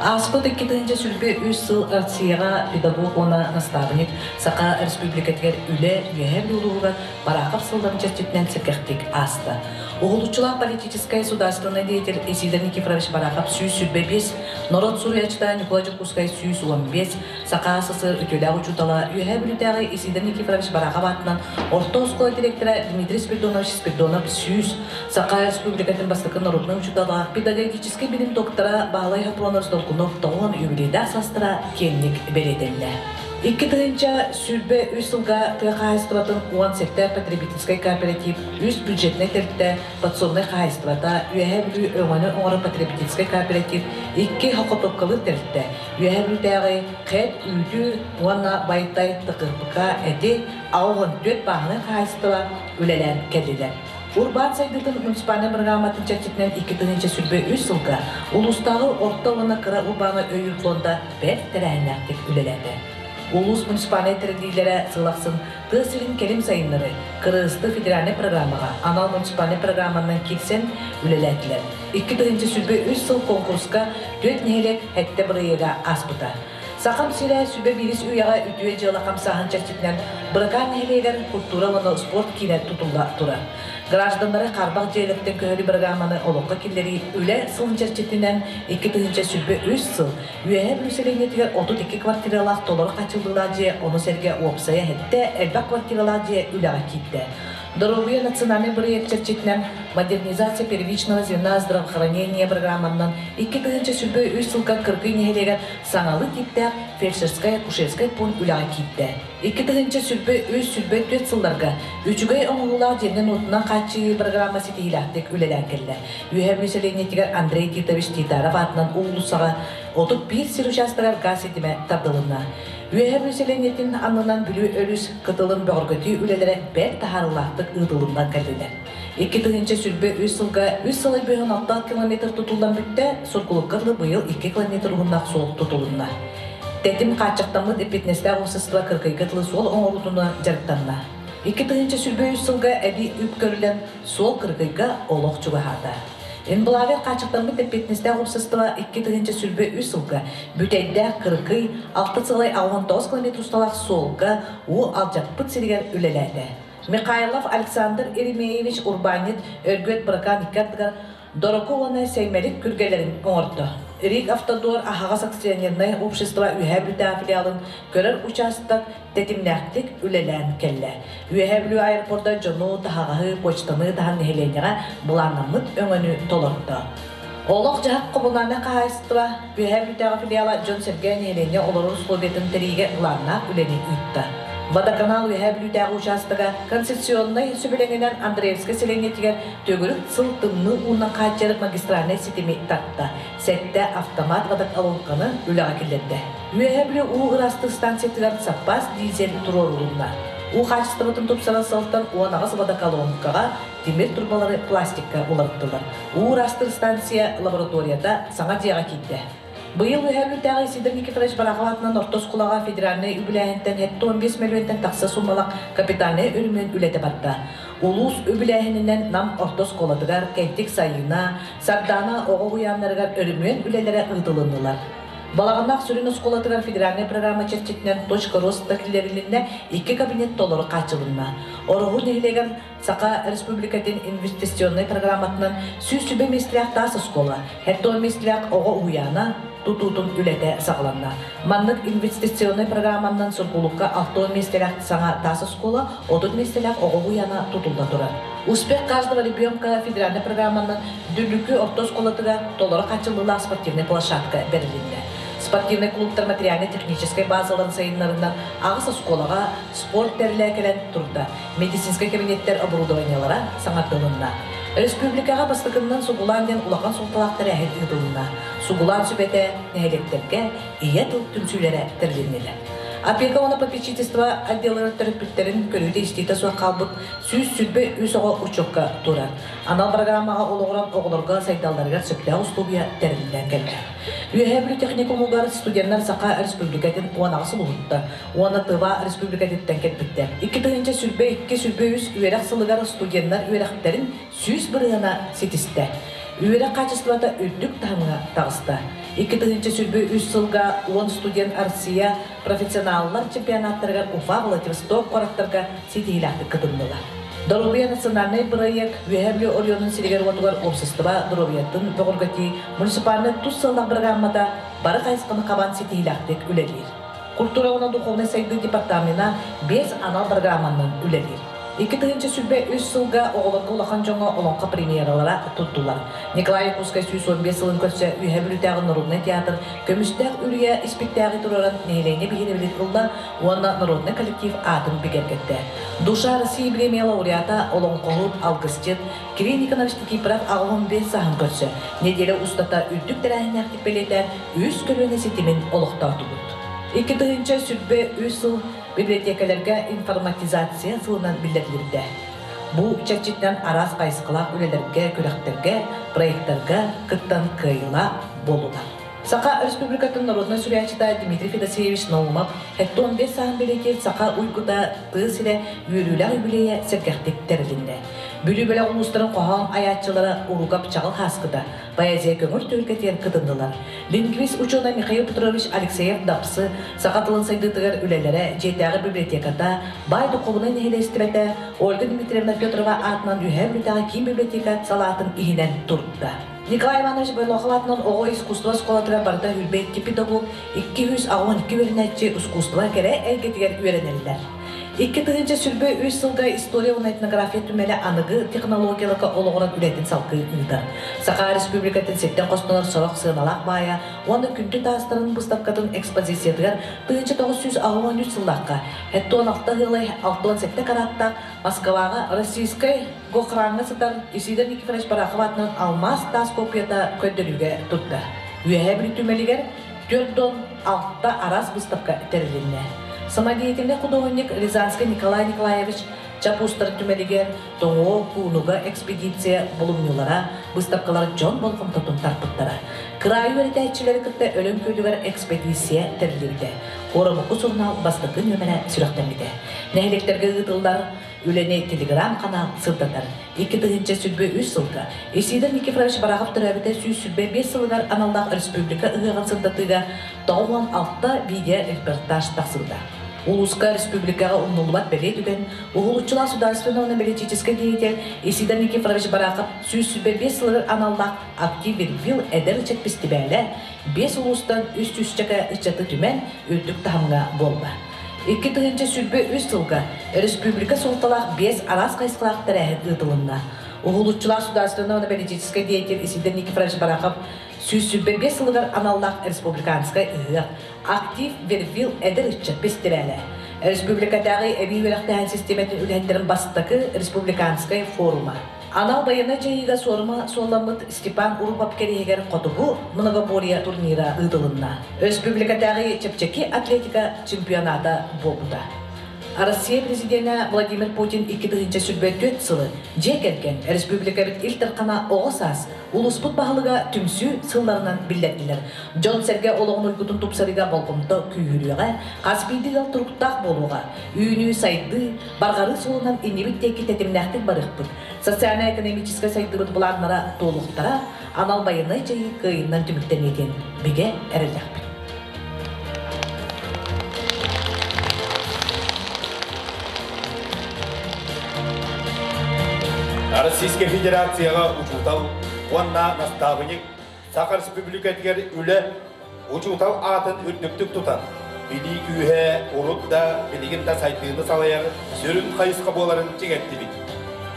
Аспыт 2-нче сүлбе 3 сыл Россияга педагог она наставник Сака Республикатыгер үле үеһе булууга баракап сылдарын чечтен сепкехтик аста. Оғылучылар политическая государственный деятель Исидор Никифорович Баракап сүлбе 5, Народ Сурьячта Николай Жукускай 15, Сака СССР үтөлә учутала үеһе бүлүтәге Исидор Никифорович Баракап атынан орто школа директоры Дмитрий Спиридонович Спиридонов 100, Сака Республикатын бастыкы народный учутала педагогический билим доктора Баалай Хатронов Долкунов тоғын юбилейда састыра кенник береденле. 2-нче сүлбе 3 сылга тыйқайыстыратын уан сектор потребительский кооператив үз бюджетне терте подсобный қайыстырата үеһе бүлү өңөні оңары потребительский кооператив 2 хокотоккалы терте үеһе бүлтәгы кет үйдү уанна байтай тыкырпыка эти аугын 4 бағыны қайыстыра үлелер келдилер. Урбан сайдытын муниципальный программатын чертитнен 2 сүрбе 3 сылга улустағы орталығына кыра урбаны өйір фонда бәр тәрәйнәқтік үлеләді. Улус муниципальный тәрәдейлері сылақсын тысырын келім сайынлары кырысты федеральный программаға анал муниципальный программанын келсен үлеләділер. 2 сүрбе 3 сыл конкурска 4 нәйлек әтті бірыйыға аспыта. Сақам сирә сүбе бирис уяға үтуе жылы қамсағын чәрчетінен бұрыған нәйлейлер культура оны спорт кинет тұтылға тұра. Гражданлары қарбақ жайлықтың көхірі программаны олыққа келдері үлі сылын чәрчетінен 2 сүбе 3 сыл үйәе бүліселенетігер 32 квартиралақ толыры қачылдыла же оны серге опсая әтті әлбақ квартирала же үліға кетті. Здоровье национальный проект чертитнен модернизация первичного звена здравоохранения программаннан 2 сүрбе 3 сылға кыргы нехелеген саңалы типтер фельдшерская кушерская пункт үліға кетті. 2 сүрбе 3 сүрбе 4 сылларға 3-гай оңғылар жернен отынан қачы программа сетейләқтік үлелән келді. Үйәр мүселенетігер Андрей Титович Титаров атынан ұлысаға 31 сир участығар газ етіме тардылына. Үйәр мүселенетін анынан бүлі өріс қытылын бөғіргөті үлелері бәр тахарылақтық ұдылымдан кәлділер. 2 сүрбе 3 сылға 3 сылы бүйін 6 километр тұтылдан бүтті, сұрқылыққырлы бұйыл 2 километр ұғынақ соғық тұтылына. Тәтім қачықтамыд эпетнесті ағысыстыва 42 сол оңырудына жарықтанна. 2 сүрбе 3 сылға әбі үп көрілен сол 42 олық чуғағада. Энбулавер қачықтамыд эпетнесті ағысыстыва 2 сүрбе 3 сылға бүтәйді 46 сылай 69 км ұсталақ солға о алжаппыт сирігер үлеләді. Михайлов Александр Еремеевич Урбанит өргөт бұракан иккаттығар Дороколаны сәймелік күргелерін оңырды. Рик Автодор Ахағас акционерное общество үйәбілді филиалын көрір участок тәтімнәқтік үлелән кәлі. Үйәбілі аэропорта жону тағағы почтаны тағын нехеленеға бұланамыд өңіні толырды. Олық жағық құбыланы қағайсытыва үйәбілді филиала Джон Сергей нехелене олары условиятын тәрейге бұланына үлені үйтті. Водоканал үйәбілудәғы участыға концессионный сөбіленген Андреевскі селенетігер төгірік сылтымны ұнна қачарық магистральный сетеме тартты. Сәтті автомат водок алуыққаны үліға келдерді. Үйәбілі ұғырасты станциятығар саппас дизель тұрор ұлынна. Қачыстығытын тұпсара сылттан оғанағыз водокалуыққаға темір турбалары пластикка ұларттылар. Ұғырасты станция лабораторияда саңа дияға кетті. Бұйыл үйәбілдәғі Сидыр Никифорович Барағалатынан ортос құлаға федеральный үбіләйінтен 15 миллионтен тақсы суммалақ капитальный өрімен үлеті батта. Улус үбіләйінінен нам ортос қоладығар, кәйтік сайына, сардана оғы ұянларығар өрімен үлелері ұйдылынылар. Балағанақ сүрін ұсқоладығар федеральный программа чертетінен точка рост тәкілерілінне 2 кабинет толыры қачылынна. Орығы нехілеген Сақа республикатын инвестиционный программатынан сүбе местіліғ тасы ұсқола, әтті местіліғ оғы ұяна, тұтутын үләті сағыланна. Маннық инвестиционный программаннан сұрғылыққа 6 местіліғ саңа тасы ұсқола, 30 местіліғ оғы ұяна тұтылда тұрар. Успех каждого ребенка федеральный программаннан дүрлікі орта ұсқолатыға толыры қачылыла спортивный площадка берілінді. Спортивный клубтар материально-технической базаларын сайынларынан ағыс ұсқолаға спорт тәріләкелен тұрды. Медицинский кабинеттер оборудованиялара саңаттылынна. Республикаға бастықыннан Сугуланден улаған сұлталақтары әйет ұйдылына. Сугулан сүбәті нәйлектерге ие тұл түнсүйлері тәрленелі. Опека оны попечительство отделы төріппіттерін көріде істейті суа қалбыт сүз сүрбе үз оға ұчыққа тұрар. Анал программаға олығыран оғылырға сайдалдарға сөпті услугия тәрілден келді. Үйәбілі техникумылдар студенттер Сақа республикатын уанағысы бұлытты. Уаны тыва республикатеттен кетпітті. 2 сүрбе 2 сүрбе үз үйерек сылығар студенттер үйеректерін сүз біріғана сетісті. Үйерек қачыстывата үлдік тағымға тағысты. 2 сүрбе 3 сылға 10 студент Арсия профессионаллар чемпионаттарға Уфа, Владивосток қорақтарға сетейләқті қыдымдыла. Здоровье национальный проект үйәбілі Орионын сирегер отуғар общества здоровьетін бұғырғати муниципальный тұз сыллақ программада бары қайсқаны қабан сетейләқтік үлелер. Культура оны духовный сайды департамена 5 анал программанын үлелер. 2 сүрбе 3 сылға оғыларға ұлақан жоңа олонқа премьералара тұттылар. Николай Кускай 15 сылын көрсе үйәбілітәғі Народный театр көмістәғ үрия испектәғі тұраран нейлене бігенебілет қылда, оны Народный коллектив атын бігергетті. Душа России премия лауреата олонқолут алгыстет Кирилл Никонович Никифоров 15 сағын көрсе, неделі ұстата үрдік тәрәйін әқтік белетер үз көліне сетімен олықта тұбыд. 2 сүрбе 3 сыл библиотекаларға информатизация сылынан білдірілді. Bu çeçitten aras kayıskılak ülelerge, kürekterge, proyektlerge kıttan kıyıla bolular. Сақа Республикатын народной сүрячита Дмитрий Федосеевич Наумов, хэттон бес саан белеке сақа уйгута тыысыре үйрүләг юбилея сергәхтек тәрелінде. Бүлі-бөлі ұлыстырын қоғам аятчылары уругап чағыл хаскыда, поэзия көңір төлкетен кытындылар. Лингвист учена Михаил Петрович Алексеев дапсы сақатылын сайдытығыр үлелері жетәғі библиотеката, байды қолынан нехелестірәті Ольга Дмитриевна Петрова атынан үйәр бүтәғі ким библиотека салатын ихінен тұртты. Николай Иванович Байлоховатның оғы искусство сколатыра барда үлбейт педагог 212 вернәтчі искусство кере әлгетігер үйренелілер. 2-тыгынча сүрбе 3 сылға история он этнография түмелі анығы технологиялыққа олығырын үлетін салқы ұйдар. Сақа республикатын сеттен қостанар сорақ сығыналақ бая, оны күнті тастырын бұставқатын экспозициядығар 1963 сыллаққа, әтті 16 ғылай 67 караттақ Москваға Российскай Гохранға сытар Исидер Никифорович Бараховатның алмаз тас копията көндіруге тұтты. Үйәе білі түмелігер 4-6 арас бұставқа тәрілінне. Самодеятельный художник Рязанский Николай Николаевич Чапустар түмелігер тоңо куынуға экспедиция болумнылара выставкалар жон болғым тұтын тарпыттара. Крайы өрітәйтшілері күтті өлім көйлігер экспедиция тәрілігді. Орамықы журнал бастықын өмірі сүрақтамеді. Нәйлектерге ғытылдар үлене телеграм канал сылтатар. 2-тыгынча сүлбе 3 сылға. Исидер Никифорович Барахов түрәбіті сүлбе 5 сылғар аналдақ республика ұғыған сылтатыға 96 видео репортаж тақсылда. Улуска республикаға ұмнулуат бәлей түген, ұғылучылар сударственного политический деятель Исидер Никифорович Барахов сүлбе 5 сылғар аналдақ активен вил әдір чәкпістібәлі 5 улустан үст-үстчәкі үстчәті түмен үлдік тағымға болды. 2-тыгынча сүлбе 3 сылға республика солталақ 5 арас қайсқылақ тәрәхет ұтылында. Уғылучылар сударственного политический деятель Исидер Никифорович Барахов сүлбе 5 сылғар аналлақ республиканскай ұғық актив вервил әдір үтчет бестірәлі. Республикадағы әбей өліқтән системетін үләндерін бастықы республиканскай форума. Анал байына жайыға сорма солламыт Степан Урупап керегер қотуғу многоборья турнира ұдылынна. Республикадағы чепчеки атлетика чемпионата болуда. Россия президенті Владимир Путин 2-тыгынча сүлбе 4 сылы жекерген республика бит илтірқана оғысас улуспут бағылыға түмсі сылларынан білдеттілер. Джон Серге олығын ұйгутын тұпсарыға болғымды күйіріға, қаспейдіғал тұрқтақ болуға, үйіні сайды, барғары солынан инебіттекі тәтімнәқтік барықпыд. Социально-экономический сайдығыд бұланлара толықтара, анал байыны жайы қиыннан түміктен етін біге әрілдәқпі. Российская Федерацияға учутал, онна наставник, Сақа Республикатығар үлі учутал атын үрдіктік тұтан. Білі күйе, ұрытта, білігінді сайтығыны салаяр, сүрін қайысқа боларын жегетті бит.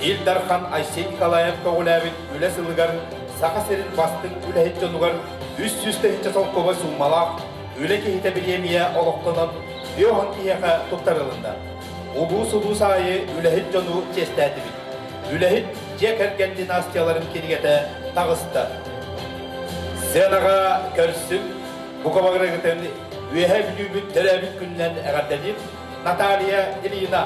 Илдархан Айсей Николаев тоғылабит үлі сылығар, Сақа серін бастың үлі хетчонуғар, үст-үстігінші солқова суммалақ, үлі кейті білемия олықтанып, өйін кейеға тұқтарылында. Ұлу-сұлу сайы үлі хетчону честәді бит. Үләхет жекерген династияларын келгеті тағысты. Сенаға көрсім, бұқабағырағытын өйе білюбіт тәрәбіт күннен әғардәден Наталья Ильина.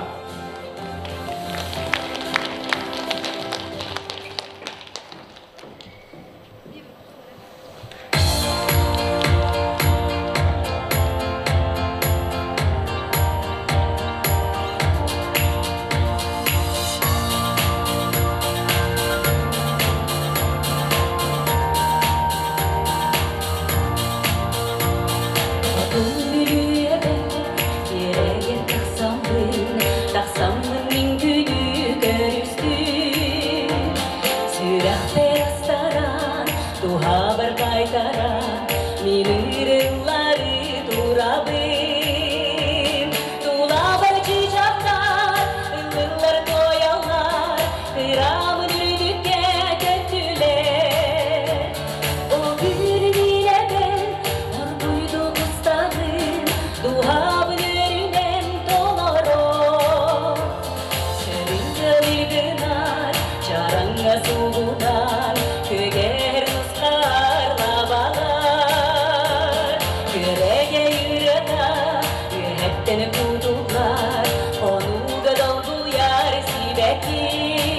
Seni kutular, onu da doldu yar sibeki.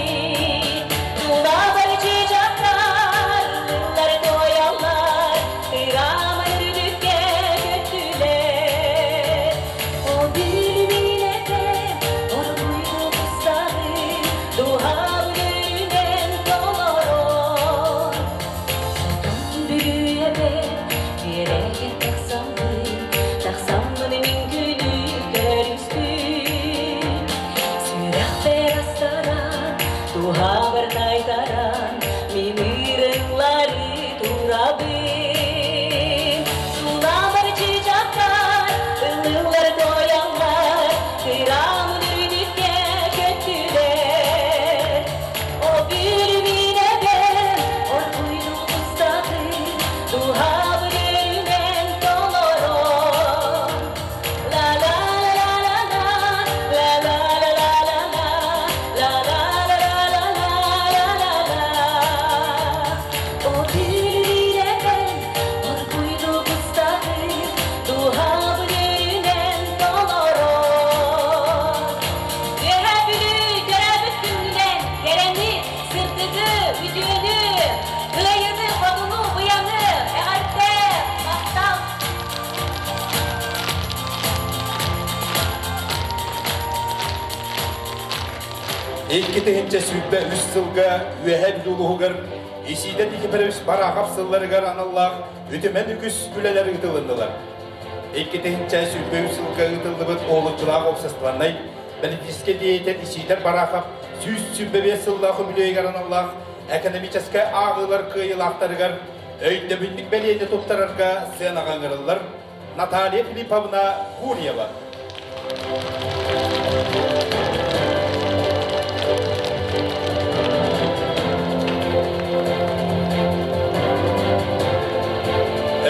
Eski tehince sübbe üst sılga üyeheb yuluğugar, isiden iki perevis barağap sıllarıgar anallah, ötemen üküs güleleri ıtılındılar. Eski tehince sübbe üst sılga ıtıldıbıt oğlukçılığa opsastılanay, belediske diyeten isiden barağap, sübbe ve sıllahu bileygar anallah, ekonomiçeske ağılar kıyılaktarıgar, öyde bindik beleyde tuttararga sığınağanırırlar. Natalya Filipovna Guryeva.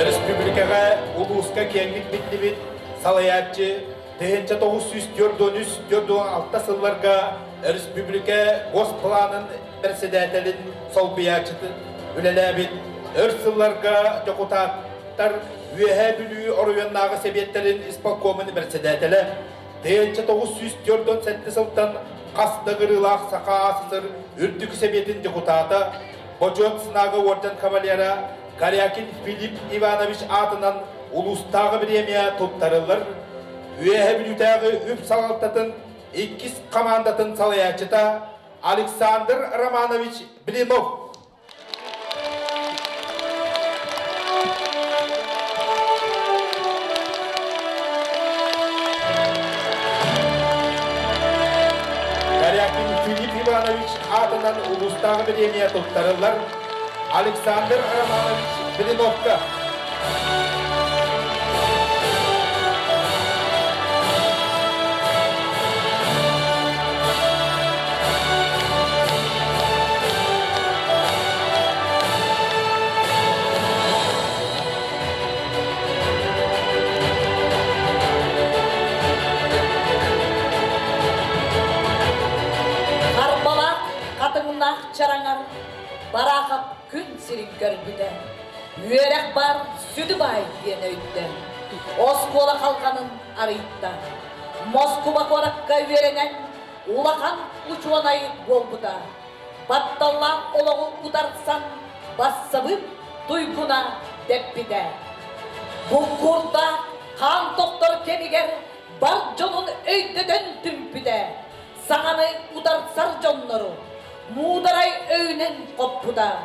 Respublikaga uluska kenlik bitlibit salayatçı tehençe 904-406 sıllarga Respublika Gosplanın bersedetelin solbiyatçıtı ülelebit örsıllarga jokutattar üyehe bülüğü oruyannağı sebiyetlerin ispakomunu bersedetele tehençe 904-7 sıltan qasda gırılaq saqa asısır ürtük sebiyetin jokutata Bocot sınağı ordan kavalyara Karyakin Filip Ivanoviç adından ulustağı biremiye tuttarılır. Üyehe bülütağı üp salaltatın ikiz komandatın salayatçıta Aleksandr Romanovich Blinov. Karyakin Filip Ivanoviç adından ulustağı biremiye tuttarılır. Aleksandr Romanovich Blinovka. Karbalak katımına çarangar, barakap gün sirin göründü. Yürek bar südü bay diyen öğütte. Oskola kalkanın arayıtta. Moskova korakka verenen ulakan uçuanayı bolbuda. Battalla oloğu udarsan bassabı duyguna deppide. Bu kurda kan doktor kemiger barconun öydeden tümpüde. Sağanı udarsar jonları. Muğdaray öynen koppuda.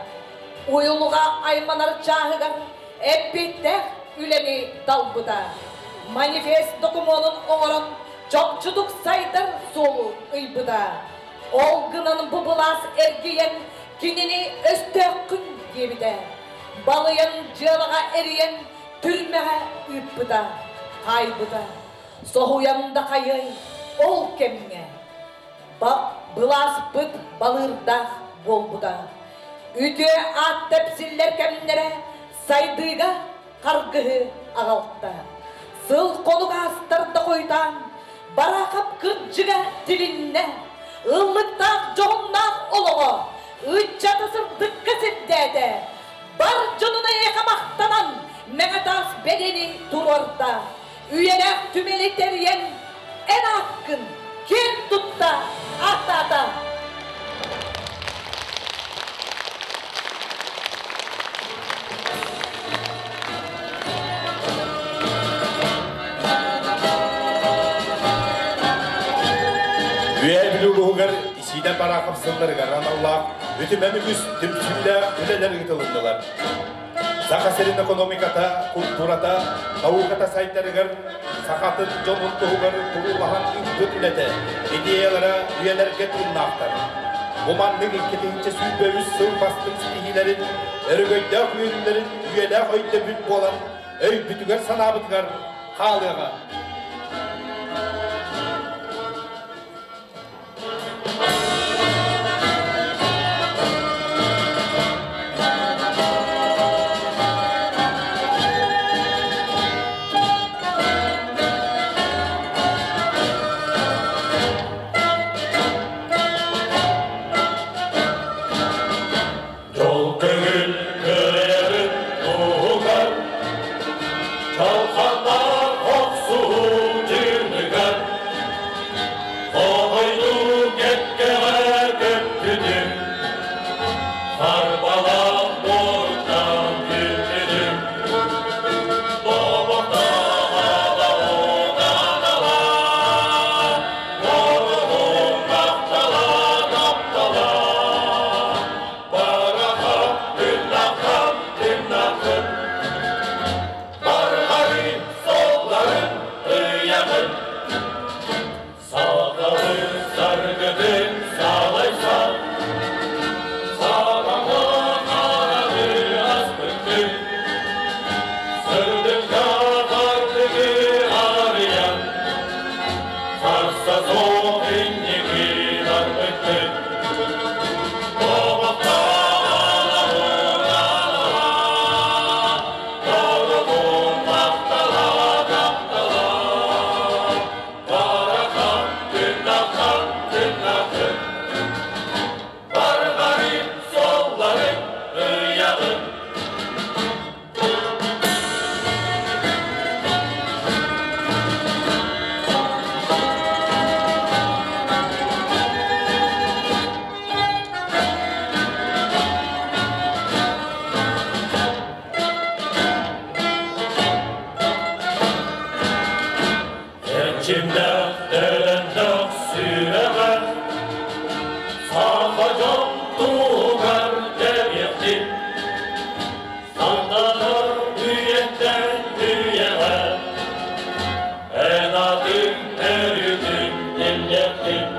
Uyuluğa aymanar çağıgar, epitte üleni dalbıda. Manifest dokumonun oğurun, çokçuduk saydır solu ıybıda. Olgının bubulas ergiyen, kinini östökkün gebide. Balıyan cığılığa eriyen, türmeğe üppüda, kaybıda. Soğuyanda kayıy, ol kemine. Bılas bıt balırda bolbuda. Üdü at tepsiller kemlere saydığıga kargıhı ağaltta. Sıl koluk astırdı koytan, barakap kırcıga dilinne. Illıkta çoğunnak oluğu, üç çatısır dıkkısın dede. Bar canına yakamaktanan, meğatas bedeni dururda. Üyeler tümeli teriyen, en hakkın, kim tutta, atada. Üye biluluğugar isiden barakap sınırıgar anallah ötümemimiz tümsüyle üleleri gıtılındılar. Sakaserin ekonomikata, kulturata, navukata saytlarıgar, sakatın jonultuğugar kurulahan üngüt ülete, hediyelara üyelerge tullaktar. Bu manlık ikketince sübbeviz sığ bastım stihilerin, örgöydek üyelerin üyeler öyde büt bolan, öy bütüger sanabıtgar, kalığa. Kalkanlar koksun Dölendak süreler Sağa cantuğar devyetin Sandalar hüyetten hüyeler En adım erüdüm devyetin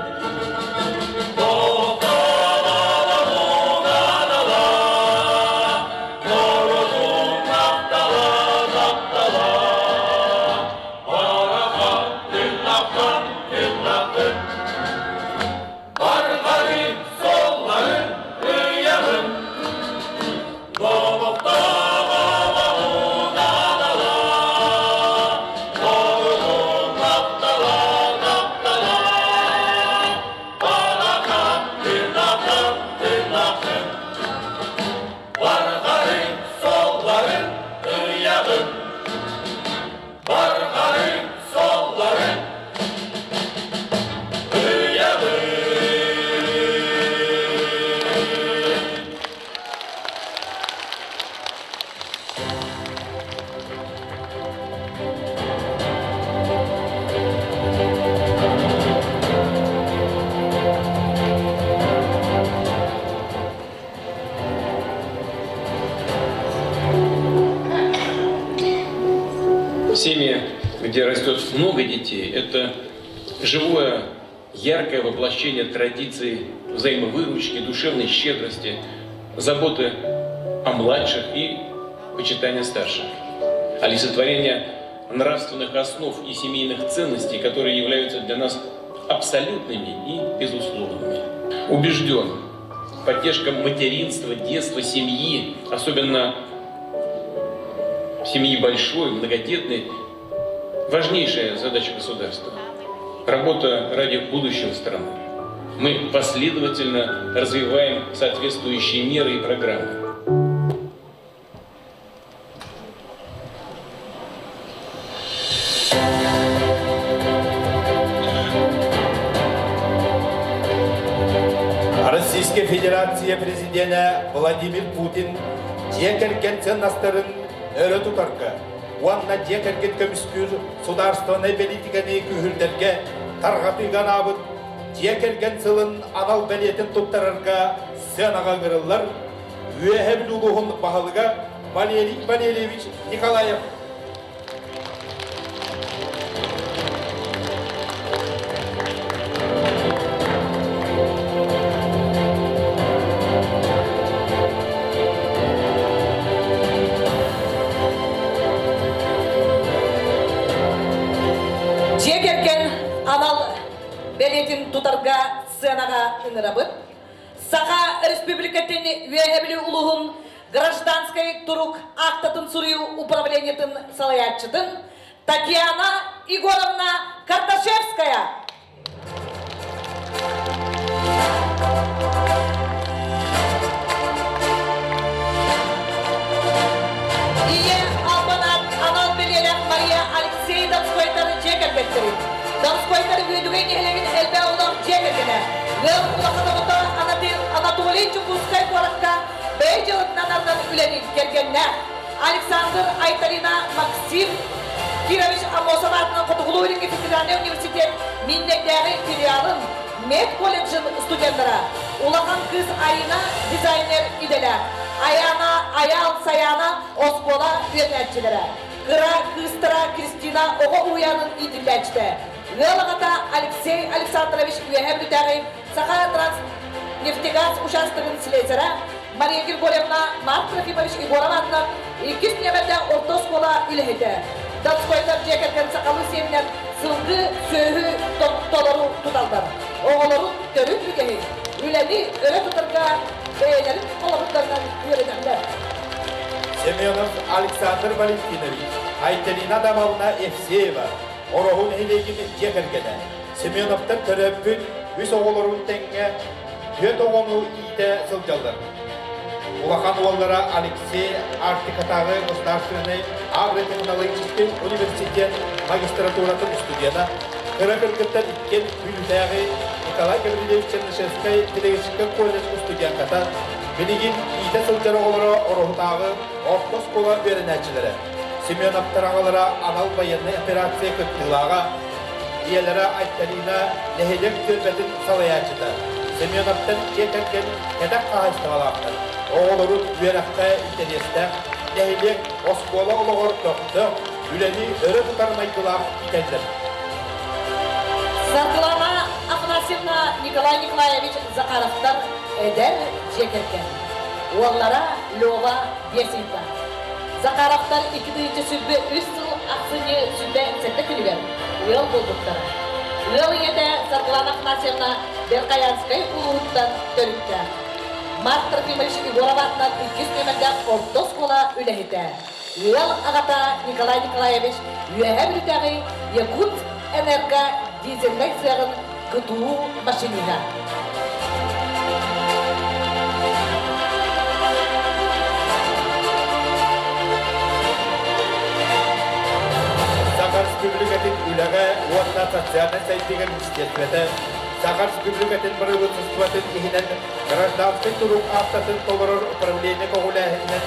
Семьи, где растет много детей, это живое, яркое воплощение традиций взаимовыручки, душевной щедрости, заботы о младших и почитания старших, олицетворение нравственных основ и семейных ценностей, которые являются для нас абсолютными и безусловными. Убежден, поддержка материнства, детства, семьи, особенно семьи большой, многодетной, важнейшая задача государства. Работа ради будущего страны. Мы последовательно развиваем соответствующие меры и программы. Российская Федерация президента Владимир Путин декерген ценностарын өрі тұтарғы. Уанна декерген көміскүр сударстваны политиканы күхілдерге тарғатыған абыт, декерген сылын анал бәлетін тұттарырға сенаға ғырылар, үйәхәбіл ұлығын бағылыға Валерий Валерьевич Николаев. Белетін тұтарға сценаға ыңырабыт. Саға республикатын үйәбілі ұлығын гражданской тұрук ақтатын сұрыю управлениетін салаятчытын Татьяна Егоровна Карташевская. Ие албанат анал белелер Мария Алексеевна Скойтары жекергеттері. Дамскойтар үйдіген ехлеген әлбә ұлақ жегергені. Ғыл ұлақыны ұта Анатолий Чукускай қораққа бәй жылытынан ардан үленіп кергенне. Александр Айтарина Максим Кирович Амосов атынан Құтығылу Өрінгі Федеральный университет Миннеттері филиалын Мед колледжін студенттара. Улахан кыз Айна дизайнер иделі. Аял Саяна Оспола үйенәтчілері. Қыра Кыстыра Кристина оға уянын иділләчті. Велағата Алексей Александрович Уяхемдутары Саха Транснефтегаз участогын слесара Мария Григорьевна Марк Трофимович Егороватна икис немерде орта школа үлехеті. Датскойтар жекерген сақалы семінер сылғы сөйі толару тұталдар. Оғылару төріп үлгеhe. Үләді өрі тұтырға бәйелерін қолабыттарынан үйредіңдер. Семенов Александр Валентинович, Айтелина Дамовна Евсеева, Орохун Хилегин жекергені. Семеновтар төрөппүн үс оғылырын тәңге төт оғыну иде сылжалдар. Улахан оғылара Алексей Артикатағы государственный агротехнологический университет магистратуратын студияна, Кыракыргыттан иккен Бүлдәғи Николай Гаврилевич Чернышевскай педагогический колледж студиянката Белегин иде сылжар оғылара Орохутағы орта школа беренәчілері. Семеновтар ағалара анал военный операция көттілаға iyelere aytlarına nehelek türbetin salayacıda. Semyonov'tan çekerken hedek kahıstavalardır. Oğulurun üyerakta interesler, nehelek oskola oluğur töktü, üleni örü tutarmaydılar itendir. Светлана Афанасьевна Николай Николаевич Захаров'tan eder çekerken. Onlara Lova Besita. Zakharov'tan 2. sübbe 3 yıl aksini sübbe 7 günü verir. Yıl buldukları. Yıl yedi Светлана Афанасьевна Berkayanskaya Uluğut'tan dönükler. Mark Trofimoviç Igorova'dan 200 nömerden orta skola ülehide. Yıl ağata Nikolay Nikolaevich üyehebildiği Yakut Energa dizelleklerin gıdığı maşiniga. Sakar Respublikatin ülega Uatna Tatsiyana Saytigan Ministeriyyeti Sakar Respublikatin Barıvıtsızlıvatın ihinen Gражданский Turuk Aftatın Tovaror Upravliyene Koğulahinen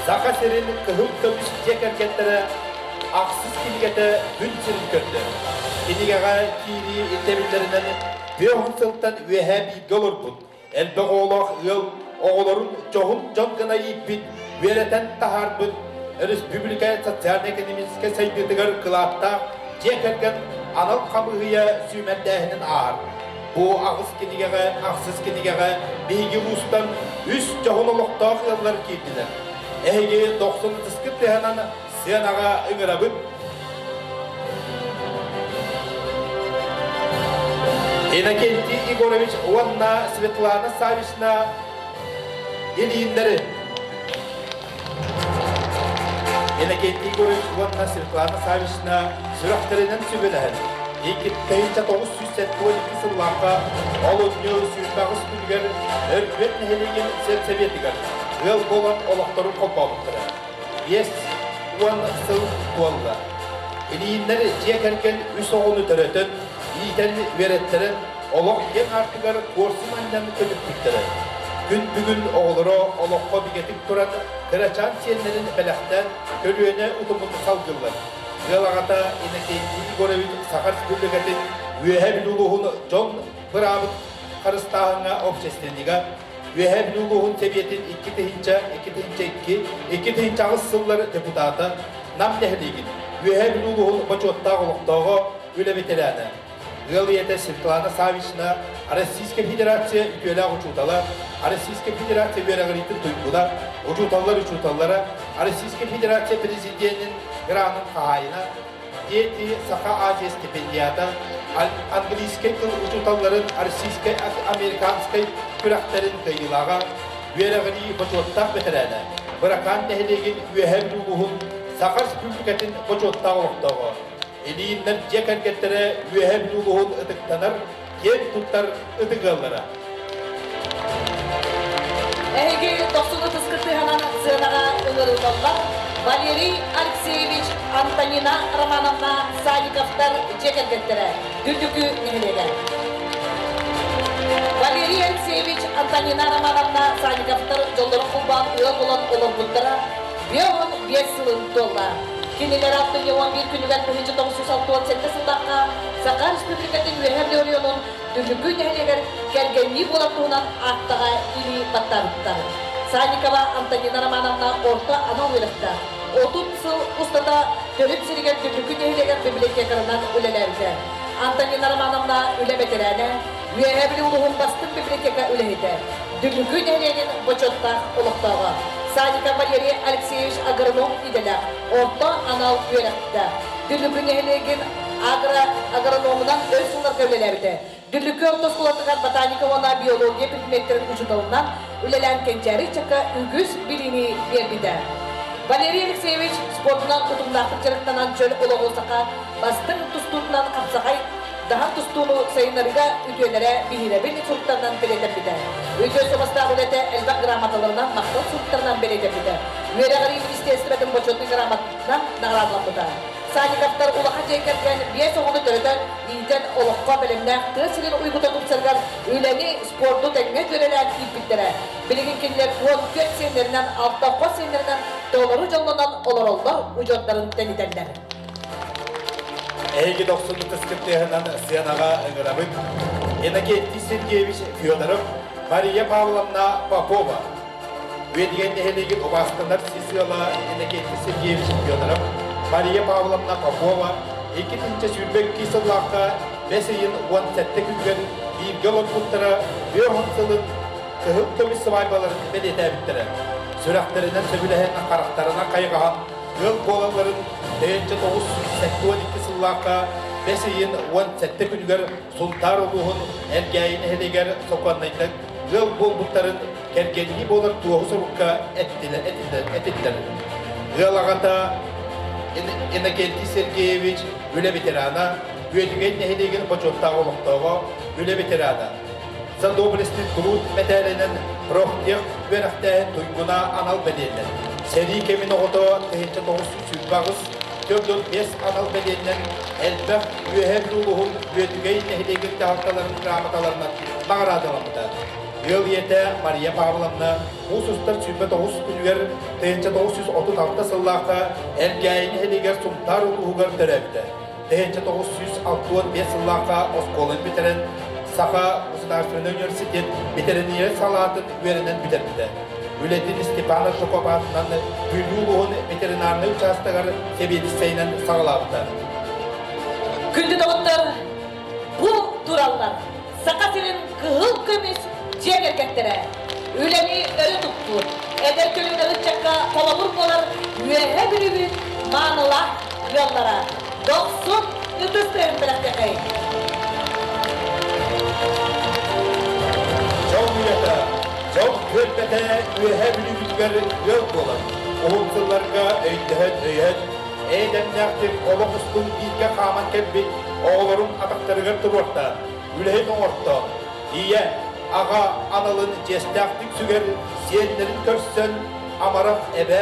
Sakar Serin Kıhıl Tömüş Cekerkentlere Aksız Kiligete Bünçirin Kördü. Kinigaga Kiri İltemillerinden Biyahınsıltan üyehe bilgi olur bud. Elbe oğlak yıl oğulların çoğun cankına ipin vereten tahar bud. Respublikaya sosyal-ekonomiske saydıdıgar kılatta cekerken anal kamıhıya sümeddehinin ağır. Bu ağız kinigege, aksız kinigege, bilgi ustan üst cahunuluktağ yıllar kiydiler. Ege 90 tıskıt dehanan siyanağa ıngırabıp Inokentiy Igorovich Ovanna Svetlana Savishna Iliyinleri Inokentiy Igorovich Ovanna Svetlana Savishna Sürahtarının sübüleher. İki teyinca 912 yıllarda Olunyo Süyündağız Külger Örküvet Neheligin Sevseviyetigar Gıl bolan olaktarın kolpalıktırı. Yes, uvan sıl tuvalda. İliyinleri cekerken üs oğunu törötün İyiden veretlerin olak en artıgar korsun andan kötüklükleri. Gün bugün oğulları olakka bigetik duran Kıraçan siyenlerin belakta kölüğüne utumunu salgırlar. Yalağata Inokentiy Igorovich Sakar Respublikatin üyehebiluluğun John Brabant Karıstağına obçestenliga üyehebiluluğun seviyetin 2 ağız sılları deputata nam tehligin üyehebiluluğun baçottağı oluktağı üle veterana. Gılıyete Svetlana Savishna Российская Федерация ülkeler uçutalar, Российская Федерация üyelerinin tuygular, uçutallara Российская Федерация Prezidentinin granın kahayına, Diyeti Saka Aziya stipendiyata, Angliskay kıl uçutalların Российская Amerikanskay kürekterin kıyılağa, üyelerinin başottak veterana, bırakan tehligin üyehebiluluğun Sakar Respublikatin başottak oluktağı. Eliyinden cekerketlere üyehebiluluğun ıdıktanır, yer tutar ıdıgallara. Ege 90 tıskıtı hemen sığınağa ıngırıldılar. Valeri Alexeyevich Antonina Romanovna Salikov'tar cekerketlere düldükü nehileler. Valeri Alexeyevich Antonina Romanovna Salikov'tar yolları kulban ığı bulan olurgunlara 5 yılın dolar. Kiniler attı 11 günüver 1968 yılında Sakar Respublikatin üyehebiliyonun düldükü nehileler kelgenliği bulatığından arttağa ili battarıktar. Sanikova Antonina Romanovna orta ana uyrakta. 30 yıl ustada dönüp sirigen düldükü nehileler bibliotekarından ülelerdi. Antonina Romanovna üle veterane, üyehebiliyonun bastın biblioteka ülehide. Düldükü nehilerin boçotta oluktağı. Sanikova Valeri Alexeyevich Agronov idiler. Orta anal üyerakta. Düldükü nehilerin agronomundan öz sınır kövlelerdi. Düldükü orta skolatıkan botanika biyologiya predmetlerin uçudağından ülelen kençeri çaka ügüz bilini verbide. Valeri Alexeyevich sportundan tutumdaklıkçılıktanan çöl olağılsaka bastın tustuğundan kapsakay daha tustuğunu sayınlarıyla ütüyenlere bihirebin suruklarından belirtepide. Ütüyen sobasında ülete elbak gramatalarından maktal suruklarından belirtepide. Üyeregari Ministerstvetin boçotun gramatından nağradlanmıda. Sanikaftar ulaka cekerken biye soğunu töreden iyiden olukka bilimler tığsinin uyguda tutsalgar üleni sportu tekne görelen ipbitlere. Bilgin kinler 14 senlerinden altta kos senlerinden doğru canlanan olarollar ucotların denitenler. Эйги 90 скриптыгынан сценаға ыңырабыт. Иннокентий Сергеевич Федоров, Мария Павловна Попова. Өйдеген нехелеген убастынар сесиола Иннокентий Сергеевич Федоров, Мария Павловна Попова, 2-нче сүрбек кисыллаққа бәсейін 17 күнген бейгел отпұттыра бүйоғынсылын кығыл көміс сывайбаларын бәлеті әбіттірі. Сүрәқтерінен сөбіләхен қарақтарына қайғаған ыл болаларын 912 сыллаққа бәсейін 17 күнгер сұлтар ұлығын әргәйін әлегер соқаннайдың ыл болбұттарын кәргенгі болар туғы сұрыққа әттілер. Ыл ағата Иннокентий Сергеевич өлі ветерана, өйдіген нәхелеген почоттағы олықтауға өлі ветерана. Задоблестің тұлут мәтәлінің проқтеқ өріқтәйін тұйгуна анал бәденнен. Сәрі кемін оғыды 900 сүрбағыз, 4-5 анал бәденнен әлбәқ өйәр ұлығын өйдіген нәхелеген тағақталарын грамоталарынан мағырадыламыда. Ел еті Мария Павловна ұсыстар сүрбі 9 күнігер 936 сыллаққа әргәйін әлегер сұмтар ұлығығыр дөрәбді. 965 сыллаққа осколын бітерін Саха Государственный университет ветеринария салатын үйерінен бітерді. Өлетін Степанов Жокобатынан бүлі ұлығын ветеринарный участығыр себедістейінен сағылапты. Күнді доғыттар, бұл туралар Сақа сирин кығыл көмес жек әркеттері. Өлені өрі тұқтыр. Әдер көліңді ұтчаққа қолабыр болар үйәе білібін маңыла жоллара. 90 үтістірін бірәқтеқай. Жау үйеті, жау көрпеті үйәе білібінгер өз болар. Оғынсыларға өйдіхет, әйдәмнәқтір олық ұстың бейге қаман кәлбек оғылырын атақтарығыр тұруақта. Үләйін оңыртты. Ие, аға аналын жестәқтік сүгер сенлерін көрсен амарақ әбә,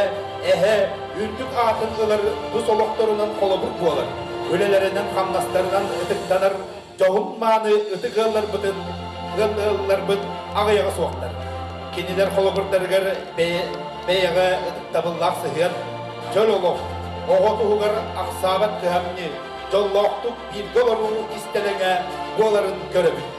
әхә, үрдік атын ғылыр бұс олықтарынан қолыбыр болар. Өлелерінің қамнастарынан үтіктаныр, жоғын маны үтік ғылар бұт ағаяға соқтар. Кенелер қолыбырдарғыр бәйіға үтік табыллақ сығыр, жөл олық, оғыты ғығыр ақсабат қығамны, жоллақтық бір ғылыру істеліңе боларын көрібін.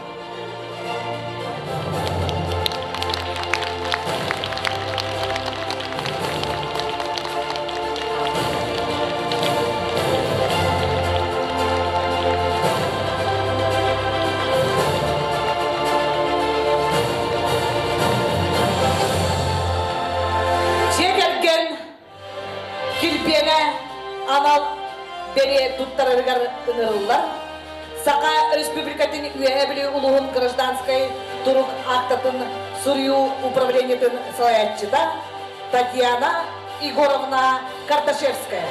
Анал бери туттарыргар ынырылар. Сақа республикатын үйәбілі ұлығын гражданской тұрук актатын Сурью управлениетін салаятчыда Татьяна Егоровна Карташевская.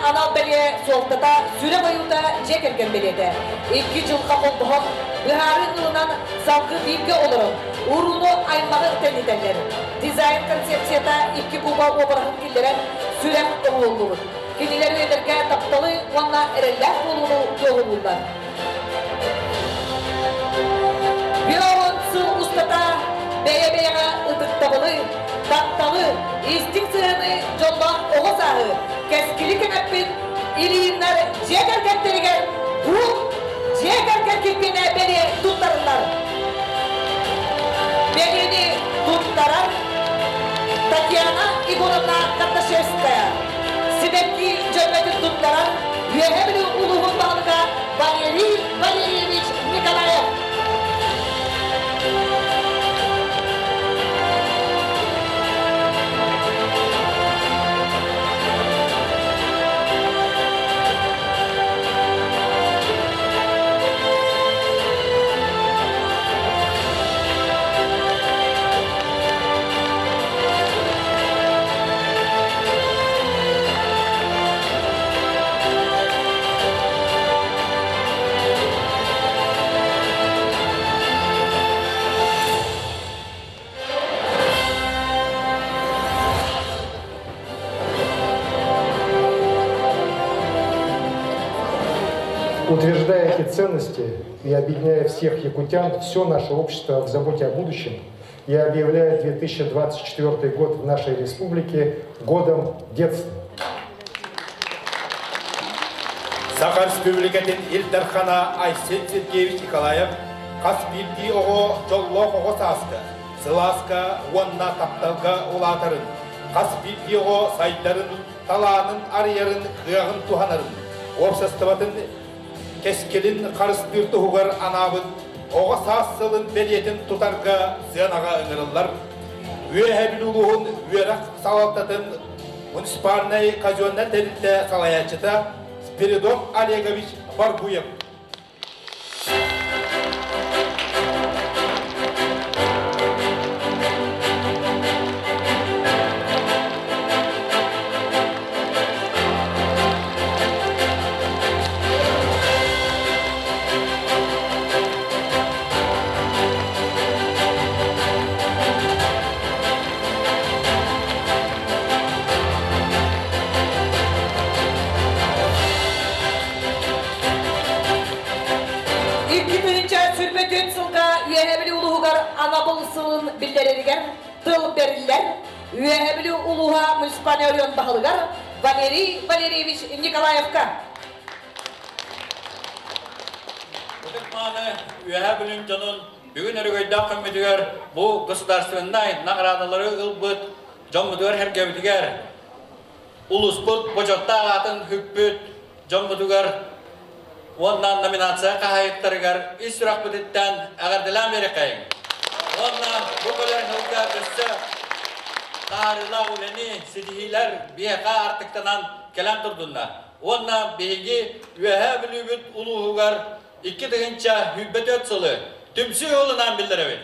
Анал бәле соқтата сүре бойында жекерген беледі. 2 жылға қолдығын бұхары ұлынан салқы бейінге олырын. Уруну аймағы үтенетендер. Дизайн концепцията 2 куба обырағын келдерен сүрен ұғылуы. Кенелер өйдерге тапталы онна әрелер болуы тоғылуылар. Бюроғын сыл ұстата бәйе-бәйеға ұтықтабылы, тапталы, истик сығыны жолда оғыз ағы. Кәскілі кәнәппен илиінлер жегергеттерігер бұл жегергер кетпені бәне тұттарылар. Бәнені тұттарар Татьяна Егоровна Карташевская. Себепки жөнметін тұттарар үйәбілі ұлығын бағылыға Валерий Валерьевич Николаев. Утверждая эти ценности и объединяя всех якутян, все наше общество в заботе о будущем, я объявляю 2024 год в нашей республике годом детства. Сахар Республикатын Илдархана Айсен Сергеевич Николаев Каспирди оғы жоллоқ оғы саска, сыласка уанна тапталға олатарын, Каспирди оғы сайдарын, таланын, арьерын, ғағын туханарын, обществотын кескелін қарыстырды хуғар анабын, оғы сасылын белетін тұтарға зиянаға ұңырылар, өйәбілулуғын өйрақ салалтатын муниципальный казенна тәрілді салаячыта Спиридон Олегович Баргуев. Bildirerger, tıl beriller, üyebili uluğa müspanöryon bahalıgar, Valeri Valerievich Nikolayevka. Ödekmanı üyebilin canın bugün örgüyde kımmediyor bu gısıdarstvenday nagradaları ılbıt, canmıdır her gevdiger. Ulusput, bocatta atın hükbüt, canmıdır ondan nominasya kahayetlerger israk bütitten ağırdılan verikayın. Ondan bu kadar nokta göster. Tarihler uleni sidihiler biyaka artıktanan kelam turdunlar. Ondan bilgi üyebilübüt uluğugar iki dıgınca hübbet ötsülü tümsü yolundan bildirebil.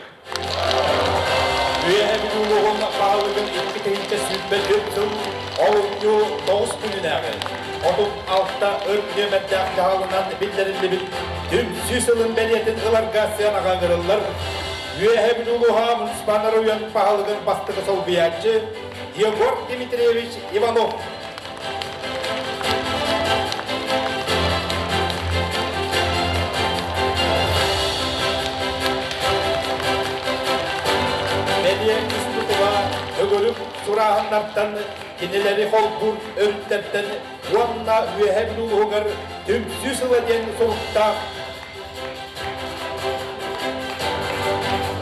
Üyebilübüğün bağlıgın iki dıgınca hübbet ötsül oğunyu 9 gününe gel. Onun altta örgülemette aktahalınan bildirildi bil tümsü sılın beliyetin ılarga sıyanağa kırılır. Üyebiluluğa münispanları uyanıp pahalığın bastığı solbiyatçı Yegor Dimitrievich Ivanov. Medya İstituva ögörüp surahınlardan keneleri holdur örütlerden uanna üyebiluluğun tümsü sıladen solukta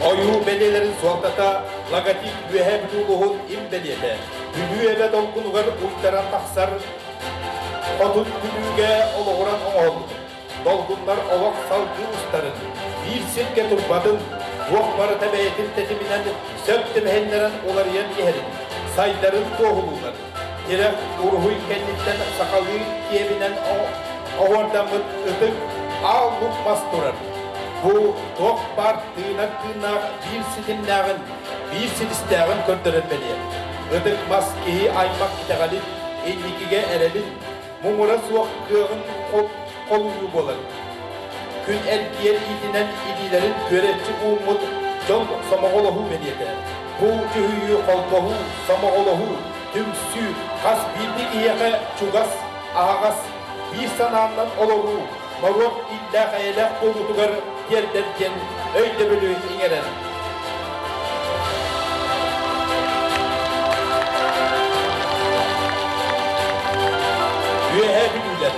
Oyu belelerin sualtata lagatik üyebiluluğun imbeliyete Hülüye dolgunugar ultaran taksar Otun hülüge oluğuran oğul Dolgunlar olak salgı ustarın Bir sirke turbadın Vuhbarı tebeyetin tetiminen Söptüm helleren olarayan yerin Sayların tohulular Direk urhuy kendikten sakalı kiyebinen Oğardamın ıdık Ağlık masturar Bu toq bar tığınak bir sitimnağın, bir silistağın kördürülmeli. Idık maskeyi aymak iteğalit, ellikige erelin, mumura soğuk kığın koluyu bolar. Gün erkiyer itinen idilerin göretçi umut, John Samoğoğlu mediyete. Bu cühüyü kolkohu, Samoğoğlu, tümsü, kas bildik iyeke çugas, ağas, bir sanağından oluru, Marok illa hayalak boğutugar yerderken öyle bölüğü ingeren. Üyebilüler.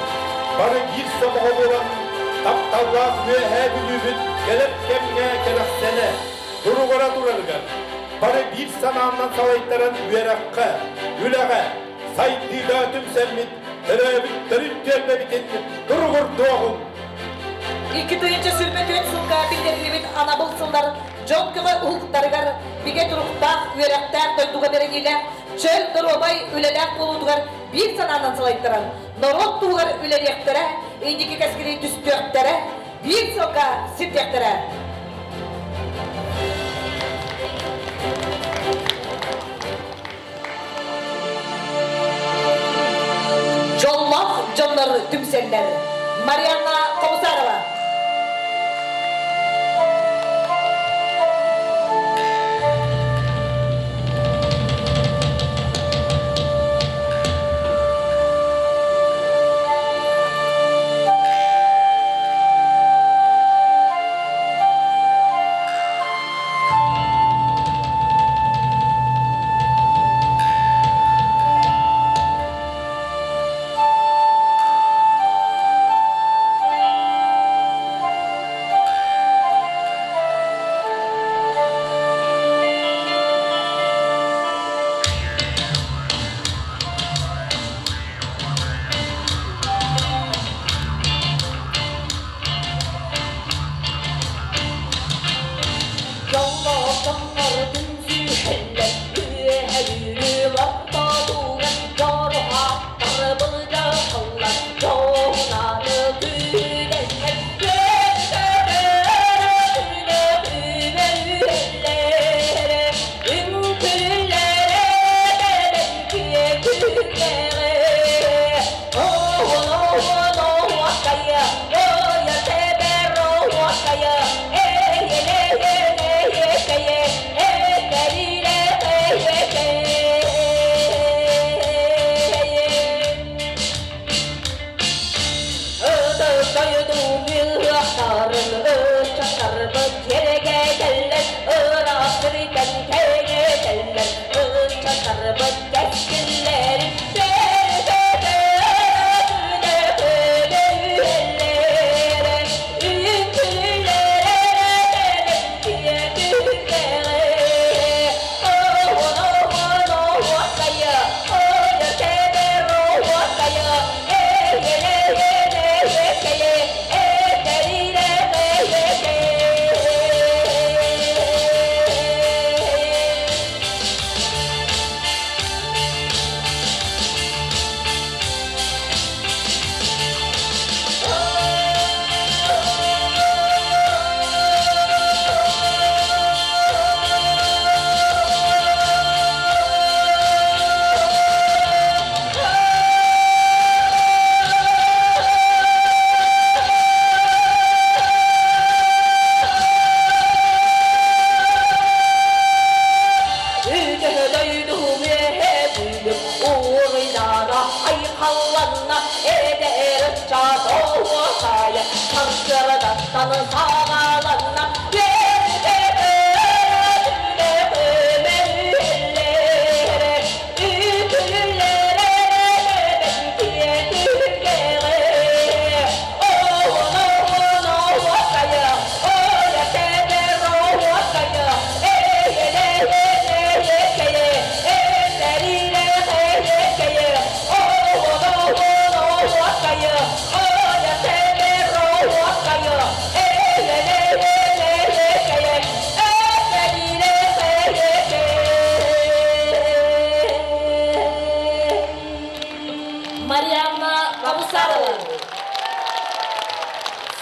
Barı bir sabahı olan taptallak üyebilübün gelip kemine keraksene durugara durargar. Barı bir sanağından savaytlaran üyerakka, ülağa, saydıda tümsemmit, terabitlerin gelmebitin durugur doğum. İki duyunca sürmetüet sunga bildirilibin anabılsınlar, jonkıva uhuktarıgar, bige durukta, üyerekter doyduga bereniyle, çöl durubay ülelek buludugar, bir sanandan salayttıran, norot tuğgar ülelektere, indiki keskiri düstüyektere, bir songa sirtektere. Jollaf jonları tümseller, Mariana Komisarova.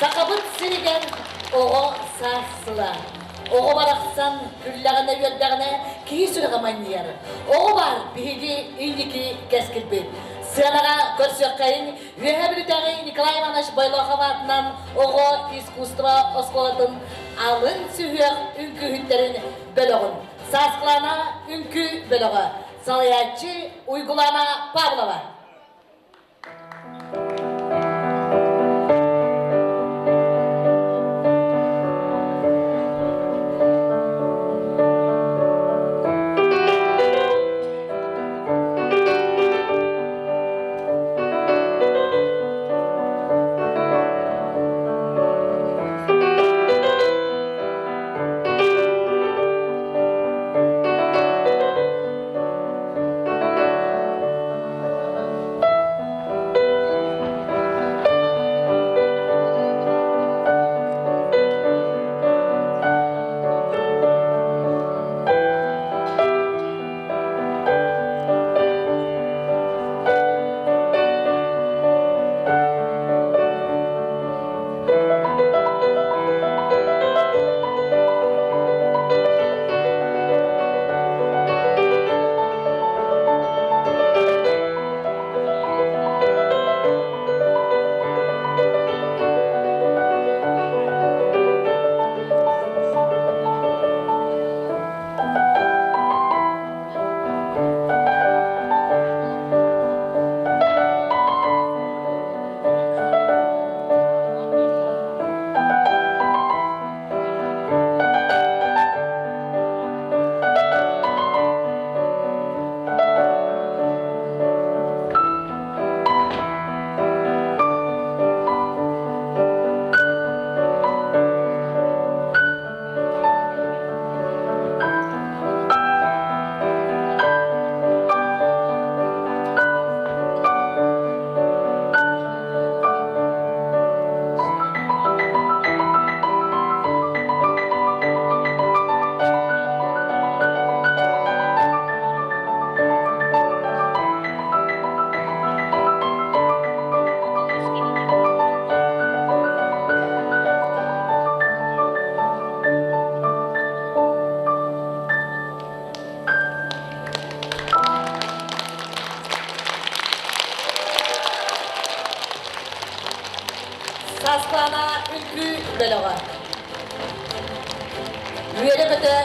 Sakabıt sirigen oğo sarsıla. Oğo baraksan güllağına yöldağına kiyi sürüğaman yer. Oğo var bihigi indiki keskilbet. Sıranağa görsökkayın Üyehebilütəği Nikolay Ivanoviç Bayloxovat'dan oğo iskustva oskolatın alın sühüyək ünkü hütlerin bölüğün. Saskılana ünkü bölüğü. Salayatçı uygulama Pavlova.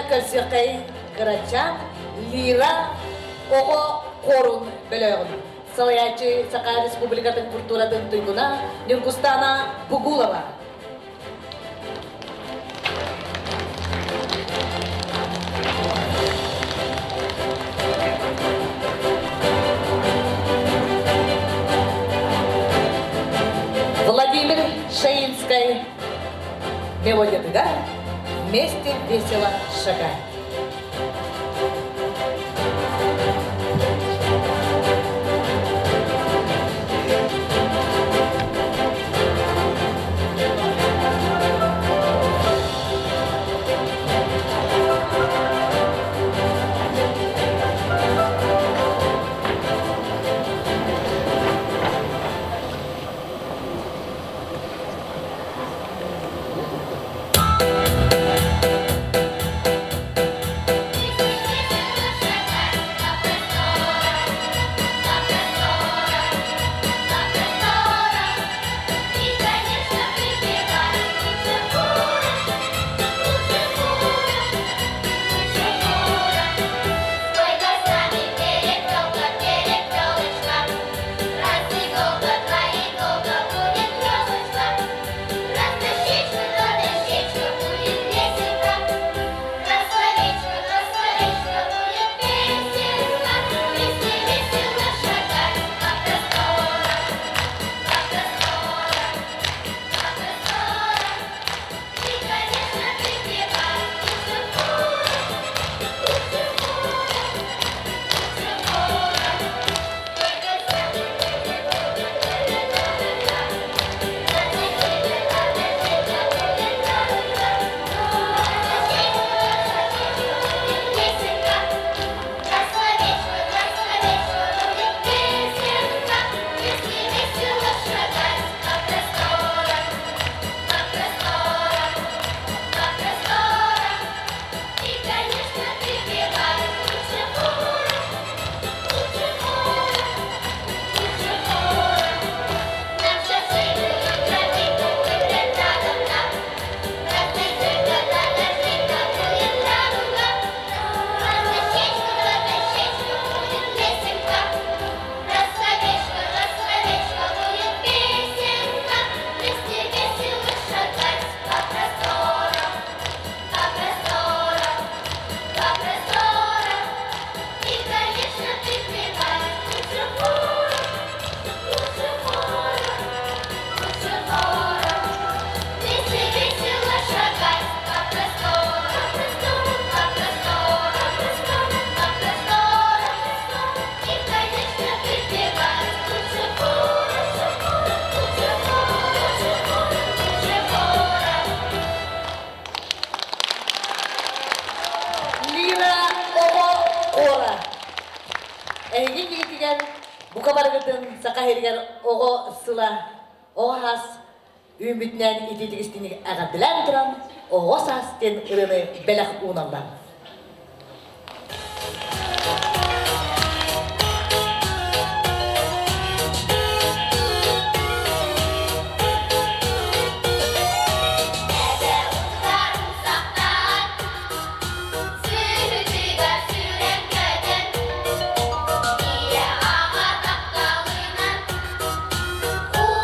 көлсөкей кырачан лира ого корун бөлөгүн. Салаячы Сака Республикатын культуратын туйгуна Нюргустана Бугулова. Владимир Шаинской мелодия тыга вместе весело шагай. Sakahirgar ogo sıla ohas ümitnen ititigistini agadlan duran ohosas ten ırını belak unandan. Oh,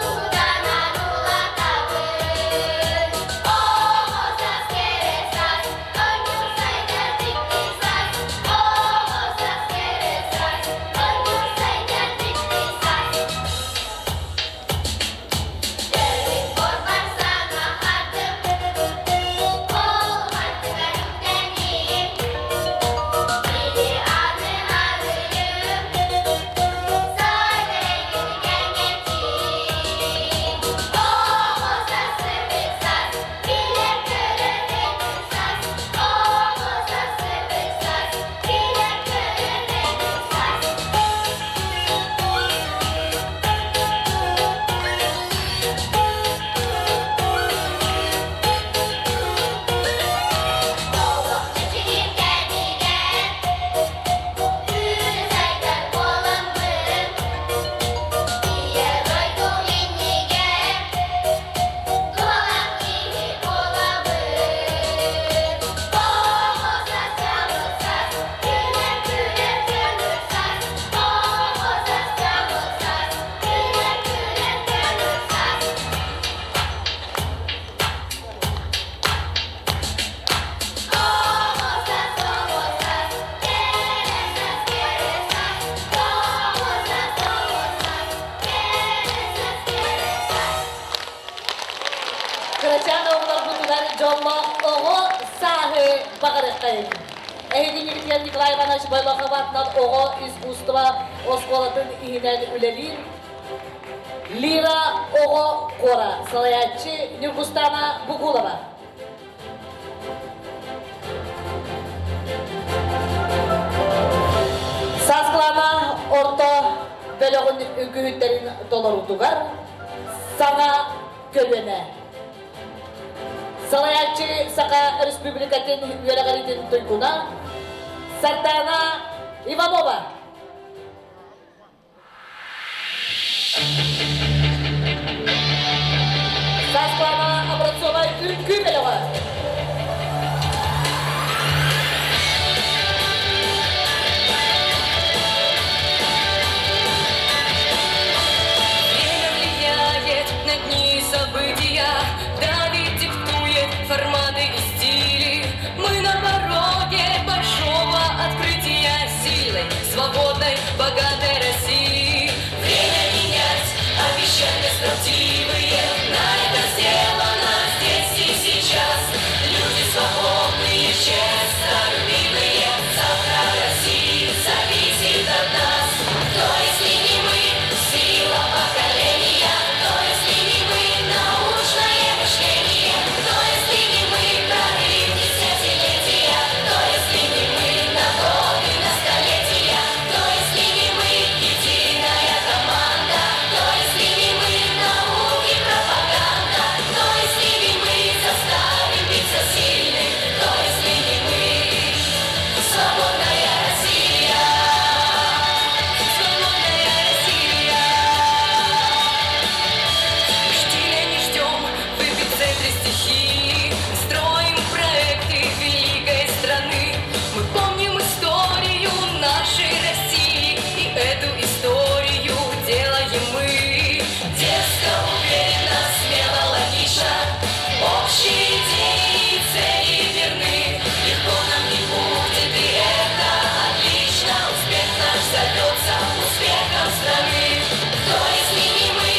Багарыккайын. Эгинигитен Николай Иванович Байлаховатнан ого искусство осколатын ихинен үлелин. Лира ого кора, салаятчы Нюргустана Бугулова. Сазглана орто бөлөгүн үгүттерин толорутугар сана көлөне. Салаятчы Сака Республикатын Верагаритин Туйкуна Сартана Иванова. Сазглана образцовай үгү бөлөгү. Форматы и стили. Мы на пороге большого открытия силой, свободной, богатой России. Время менять обещания строптивые. На это сделано здесь и сейчас. Люди свободные, честолюбивые. Завтра России зависит от нас. Кто если не мы, сила поколения. Кто если не мы, научное мышление. Кто если не мы, прорыв десятилетия. Кто если не мы, на годы, на столетия. Кто если не мы, единая команда. Кто если не мы, науки, пропаганда. Кто если не мы, заставим биться сильных. Кто если не мы, свободная Россия. Свободная Россия. Ждили, не ждем в эпицентре стихии. Строим проекты великой страны. Мы помним историю нашей России. И эту историю делаем мы. Дерзко, уверенно, смело, логично. Общие идеи и цели верны. Легко нам не будет, и это отлично. Успех наш зовется успехом страны. Кто если не мы,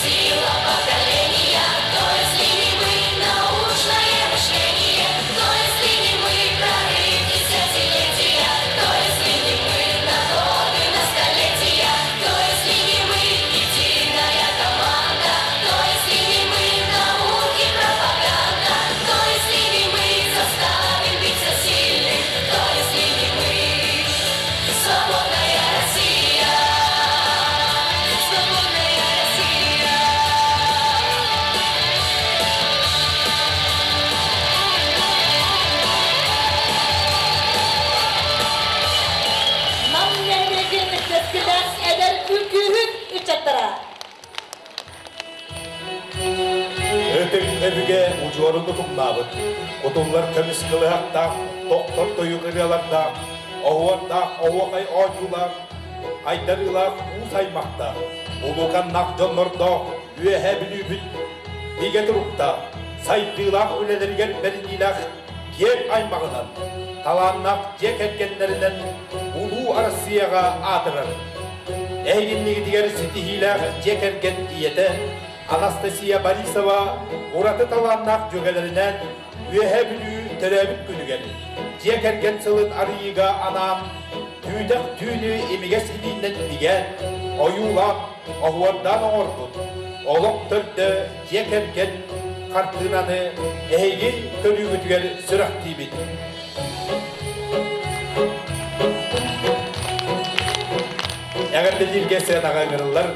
сила поколения. Кто если не мы, научное мышление. Кто если не мы, прорыв десятилетия. Кто если не мы, на годы, на столетия. Кто если не мы, единая команда. Кто если не мы, науки, пропаганда. Кто если не мы, заставим биться сильных. Кто если не мы, свободная Россия. Свободная Россия. Нам мемлекеттик тескилер эдер үкүһүн үчаттара. Өтің әбіге ұжуарынды тұмнабыд. Құтылар көміскіліғақтақ, тоқтар тойығырялардақ, оғуардақ, оғуақай ажулар, айдарылақ, ұз аймақтақ, ұлуған нақжонлардақ, үйәхә білүбіт, неге тұрықтақ, сайдылақ өлелерген бәрінілақ, кер аймағынан, таланнақ жек әткенлерінен ұлу Россияға атырыр. Әйгенлігі дегер сетихилақ жек әрген иеті, Анастасия Борисова ураты таланнақ жөгелерінен үйәхә білүү төрәбіт күнігені. Жек әрген сылын арыйыға анам, түйдақ түйіні емегес илінен деген, ойулап, оғуардан оңырдын. Олық түрді жек әрген қартынаны әйге көрігітігер сүрақ дейбет. Әгерді жерге сән ағаңырылар,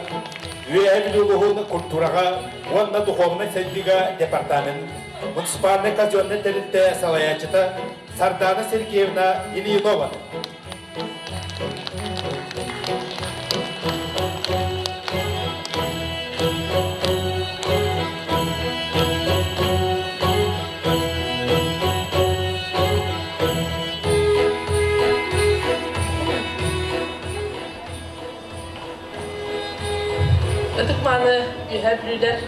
Үйәбілуғыны культураға, онна духовный сәйдіға департамент, муниципальный казенный тәрілті салаячыта Сардана Сергеевна Ильинова. Ытыкманы үйәбілілер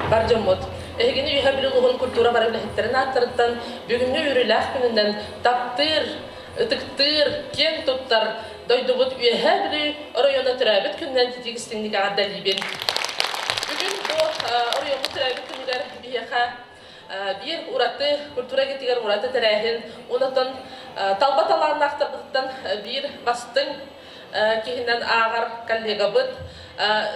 бар жомот. Эгини үйәбілілуғын культура бар біләхеттерін аттырыттан бүгінгі үріләқ күнінден таптыр, ытыктыр, кен туттар дойдубут үйәбілі оройона түрәбіт күннен тетегістіңдігі ағадалибен. Бүгін бұл оройона түрәбіт күнігер бияқа bir uratı kultura getiren uratı terehin ondan talbat alanlardan bir bastın kihinden ağır kollegabıt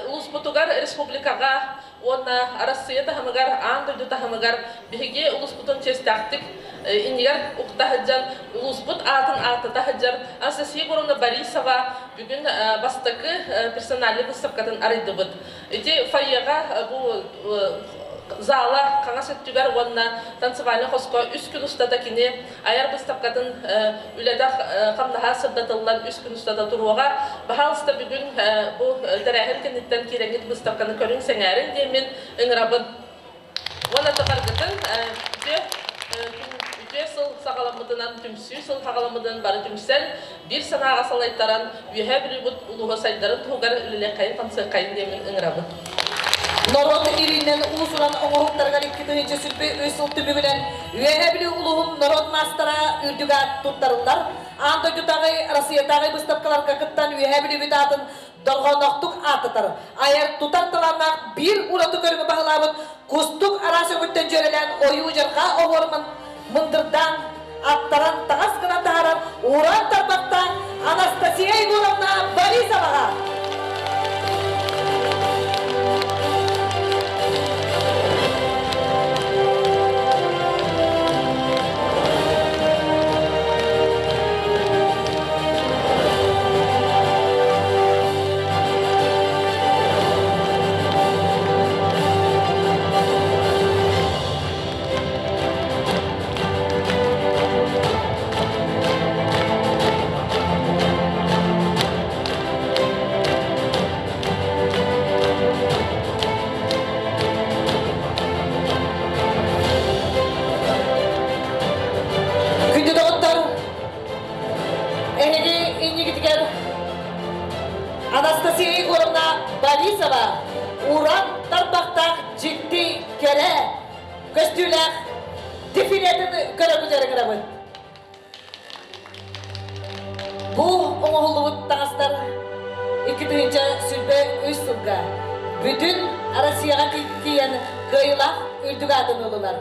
ulus Portugal Respublikaga ona Rusya tahamagar Anadolu tahamagar bihge ulus putun çestaktik inigar uqtahjan ulus put atın tahjar asasi gorunda Barisova bugün bastakı personelli bastaqatan arıdıbıt iti fayyaga bu zala kangas tügar wanna tansivalni xosko üskün ustada kini ayar bastaqatan üleda qamdaha saddatallan üskün ustada turuga bahalsta bugün bu terehin kenitten kirengit bastaqanı körün sengarin demin ingrabın wana taqargatan Ücesel sağlamadığından tümsüsel sağlamadığından barı tümsel bir sana asalaytaran üyehe bir uluğa saydarın tuğgar ülüle kayın tansı kayın demin ingrabın Norot ilinden ulusulan oğullarga ikkitinci sülbe ösül tümügüden üyehebili uluğun Norot mastara ürdüga tuttarırlar. Anda jutağı Rusya'dağı bıstapkalarga kıttan üyehebili vidatın dolğanaqtuk atıtar. Ayar tutartılanlar bir uratı körümü bağlabın kustuk arası gütten jörelen oyu ujarga oğorman mındırdan attaran tağas kına taharan uğran tarpakta Anastasia Igorovna Borisovaga. Anastasia Igorovna Borisova uğran tarbakta ciddi kere köstüler defiletini görebileceğini görebilir. Bu oğulluğun tanıslar 2. sülbe 3 yılga bütün Rusya'ya kiyen kıyılar üldügadın ılılar.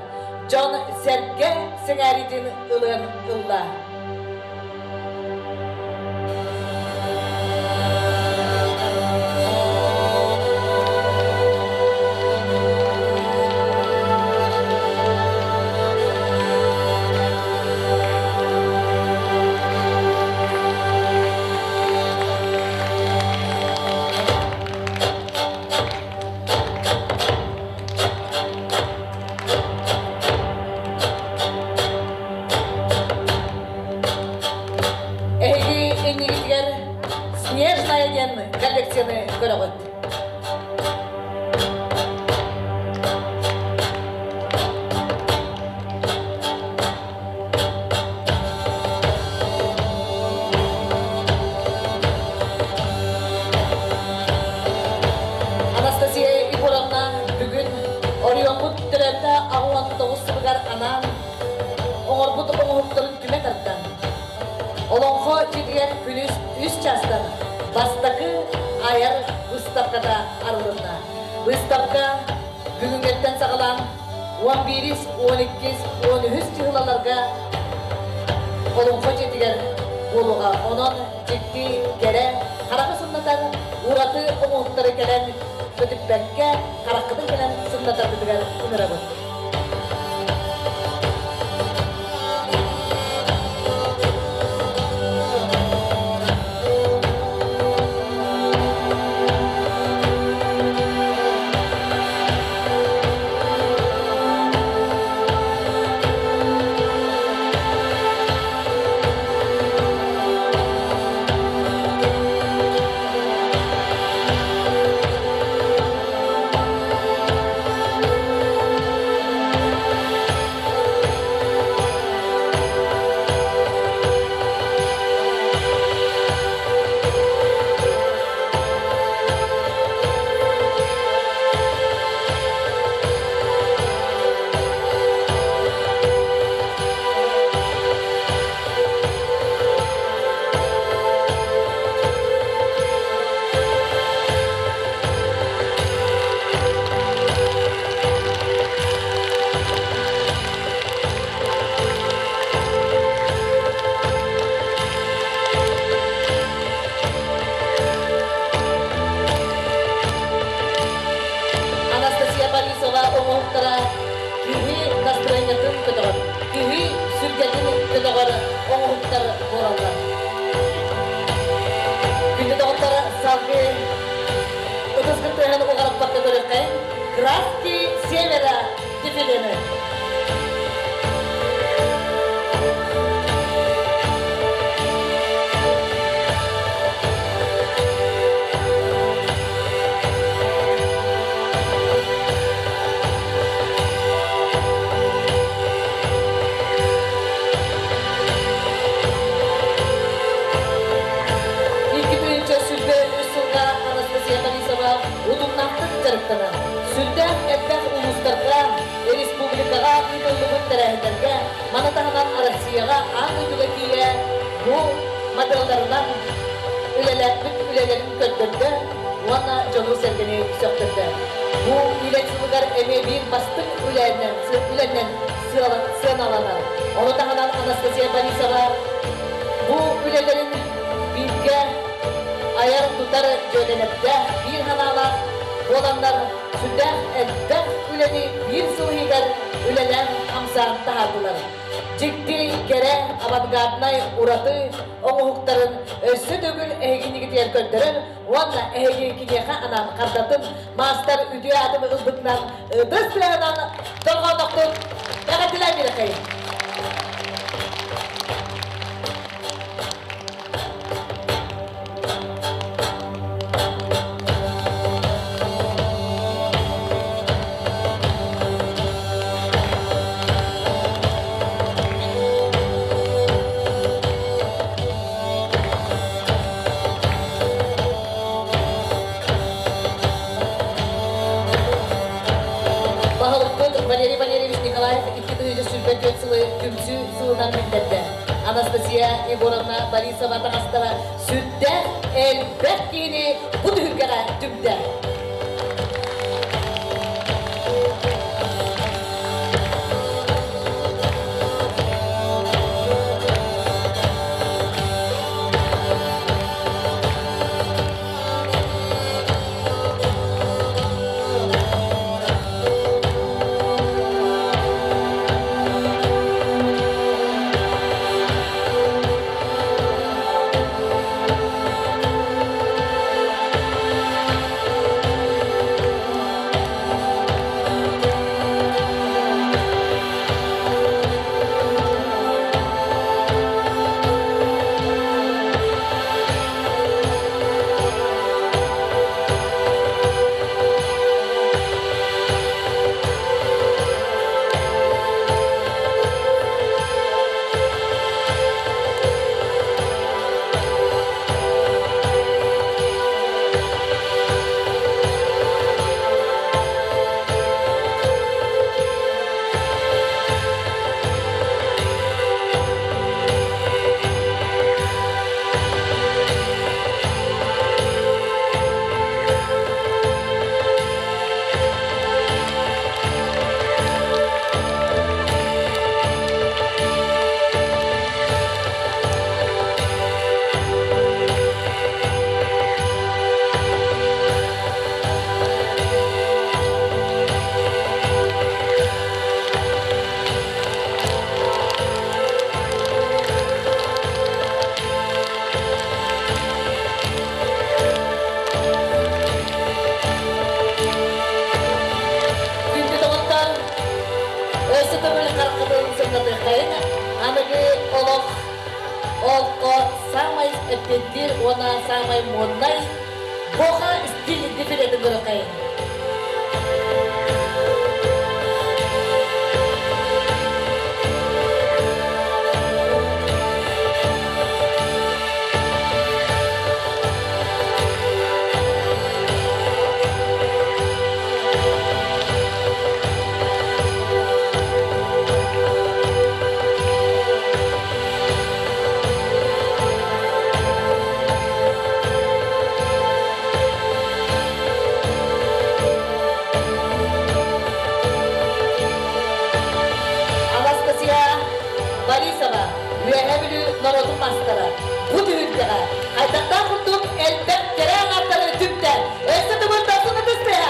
John Serge Sengaridin ılın ıllar. Коллекцияны көрөгөт. Anastasia Igorovna бүгүн Орионбут төрөндө агуан 9 сыбыгар анан оңорбут оңоруктарын күмө тарткан. Олонхо жигер күнүс 3 частан Бастакы ayar выставкада арылында. Выставка бүгүнгеттен сағалан 11, 12, 13 жылаларга олонхо жетигер болуға. Онон жекти кере қарақы сұннатар ураты оңуқтары келен көтіпбәкке қарақыдың келен сұннатар бүтігер ұнырабы. көрәһен уғарып баққа көрәққайын. Краски севера дефилені. Сүлдән әттән улустарға, республикаға үйтілігін тәрәхеттерге, манатағынан Россияға аңғыдығы кейе бұл моделдарынан үлелерін көттірді, оңа жону сәргені сөктірді. Бұл үйлетсілігер әме бір бастық үләнен сыналанар. Оны тағынан Анастасия Борисова бұл үлелерін бірге аяр тұтар жөленіпті, бір ханала оlanlar sütten etten üleni bir sıvıhigar ülelen hamsan tahadılar. Cikti kere avantgardnay uratı oğukların össü dögül ehegini gitiyer kötterir. Onunla ehegini yaka anan kardatın master üdüye adımı ıldıklan dız bileğinden dolgan noktun yakatiler bir kayın. Валерий Валерьевич Николаев 2004 жылы күмсі сылынан міндетті. Анастасия Егоровна Борисова тағастыра сүтті әлбәт кейіні бұд үргіға түмді. Самый эпидир, она самый модный, Бога стиль дефиле горокай. Narodun mastara, bu düğünlere, hayattan kurtup elbet kere anahtarı tüpte, öyle de buradasını düzmeye.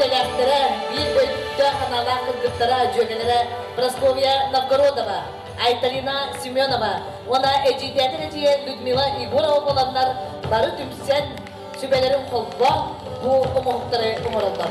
Ödeлекtere, bir ödükte analar kırgıtlara, jögelere Praskovya Novgorodova, Aytalina Semyonova, ona Ecidiye Людмила Igorova olanlar bari tümsen sübelerin kolba bu umuhtları umurullar.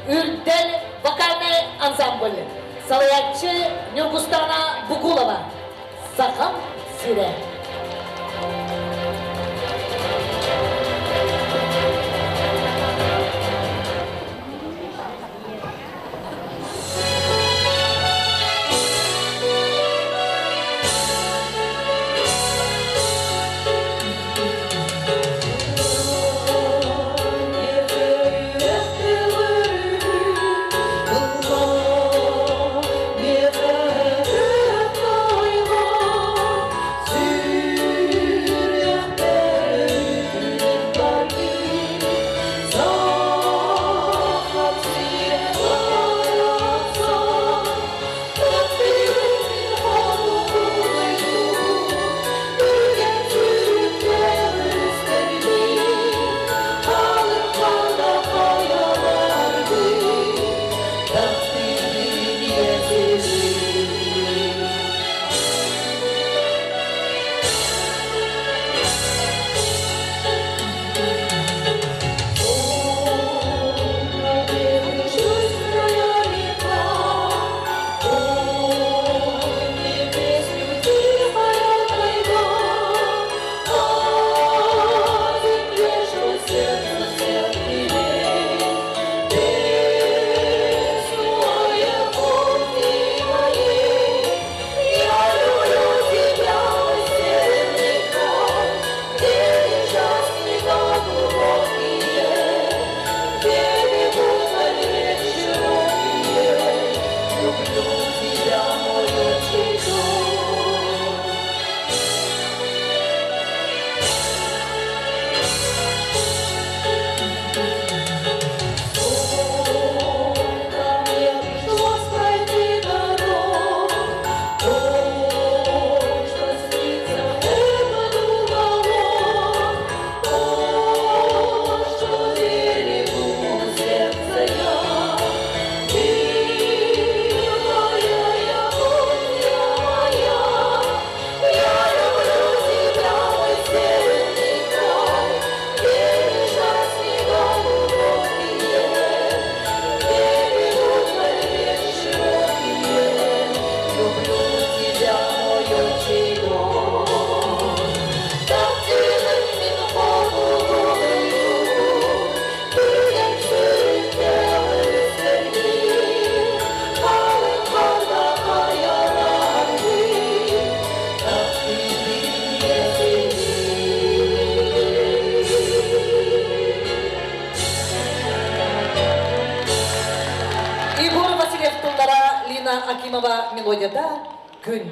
Ürden Vakarne Ansambl, Salayatçı Nurgustana Bugulova, Sakam Sire. See Akimova melodiyada gün.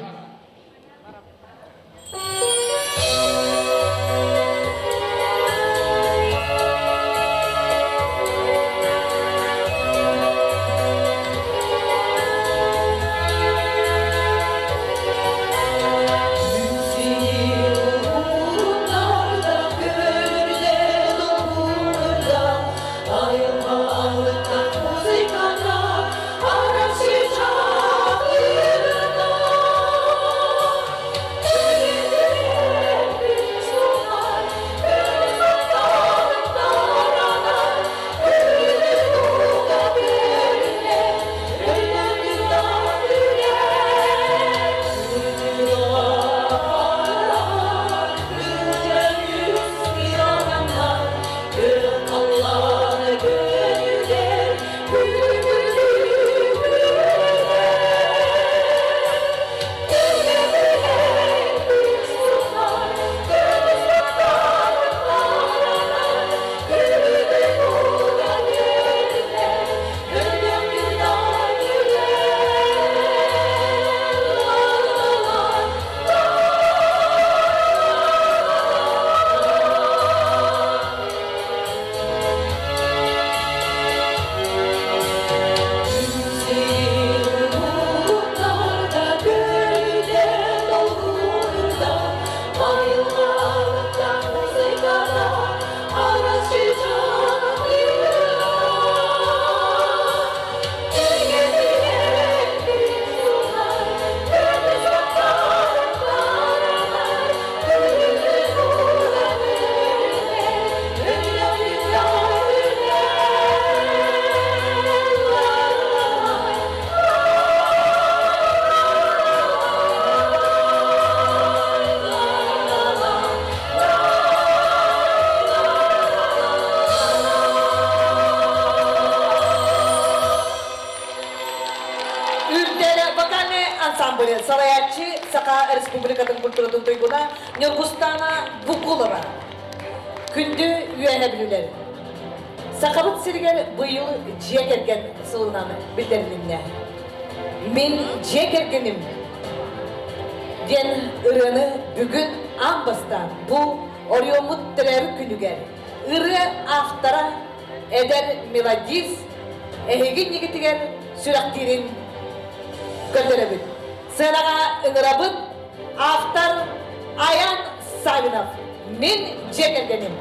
Sarayatçı Saka Respublika'nın Kulturatın Duygu'na Nurgustana Vukulova Kündü üyehebilirler. Sakabıt Sirger bu yıl Cekergen sığınanı bildirinimle. Min Cekergenim den ırını bugün ambastan bu Oryomut Terörü Kündüger ırı aftara eder melodiz ehegin yigitiger sürektirin gönderebilir. Sırağa ıngırabıt, aftar Ayan Savinov, min Cekergenim.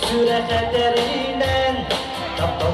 Süre kaderinen tapta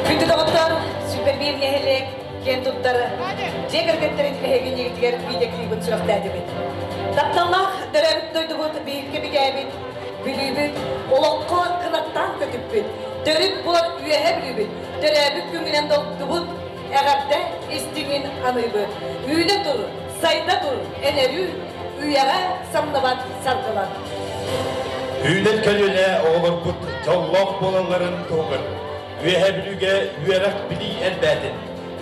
Күнді доғыттар, Süper bir нехелек, кен тұттары, жегір кеттерін лехеген егітігер бейдекілігін сұрақты әдемет. Тапталмақ дөрәбіт дойды бұд, бейітке бігәбіт, білібіт, олыққы қынаттан көтіпбіт, дөріп бұлат үйәе білібіт, дөрәбіт күңінен доқты бұд, әғапта естіңін аныбыт. Үйіне тұр, сайда тұр, әнәрі, үйәға самнабат сарқылат. Үйнен кәліне оғыр бұд, жаллақ болаларын тоғыр. Үйәбілуге үйәрақ білі әлбәдін.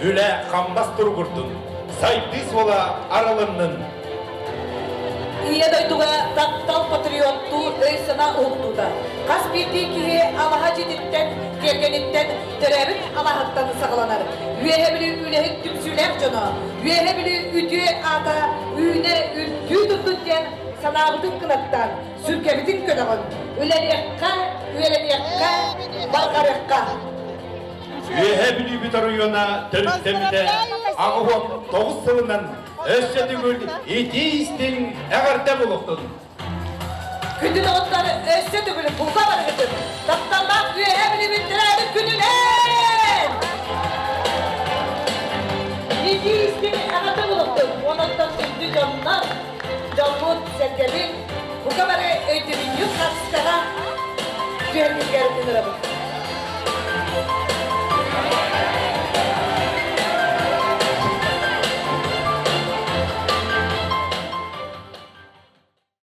Үлә қамбас тұрғырдың. Сайдыз ола аралынның. Үйе дойдуға тақтал патриотту өйсіна ұлттуда. Қас бірдей күйе алаға жететтен, кергенеттен, түрәбіт алағаттаны сағыланар. Үйәбілі үләхік түмсілер жона. Үйәбілі үтіе ата, үйіне үлтүй тұттын санабыдың қынаттан, сүркебідің көнағын. Үләлерққа, барғарыққа. Үйәбілі бүтір ұйына түріктеміне ағуын 9 сылынан өссеті көрді етейістің әғарда болуқтың. Күнді доғыттары өссеті біліп бұлға бар өтіп, тапталмақ үйәбілі бүттірәді күнінен! Етейістің әғарда болуқтың, онықтан сүрді жонынан, жолбұт сәлгелін, бұлға бары өйтімін юқ қатыстыға үйәбілгердің ұрабық.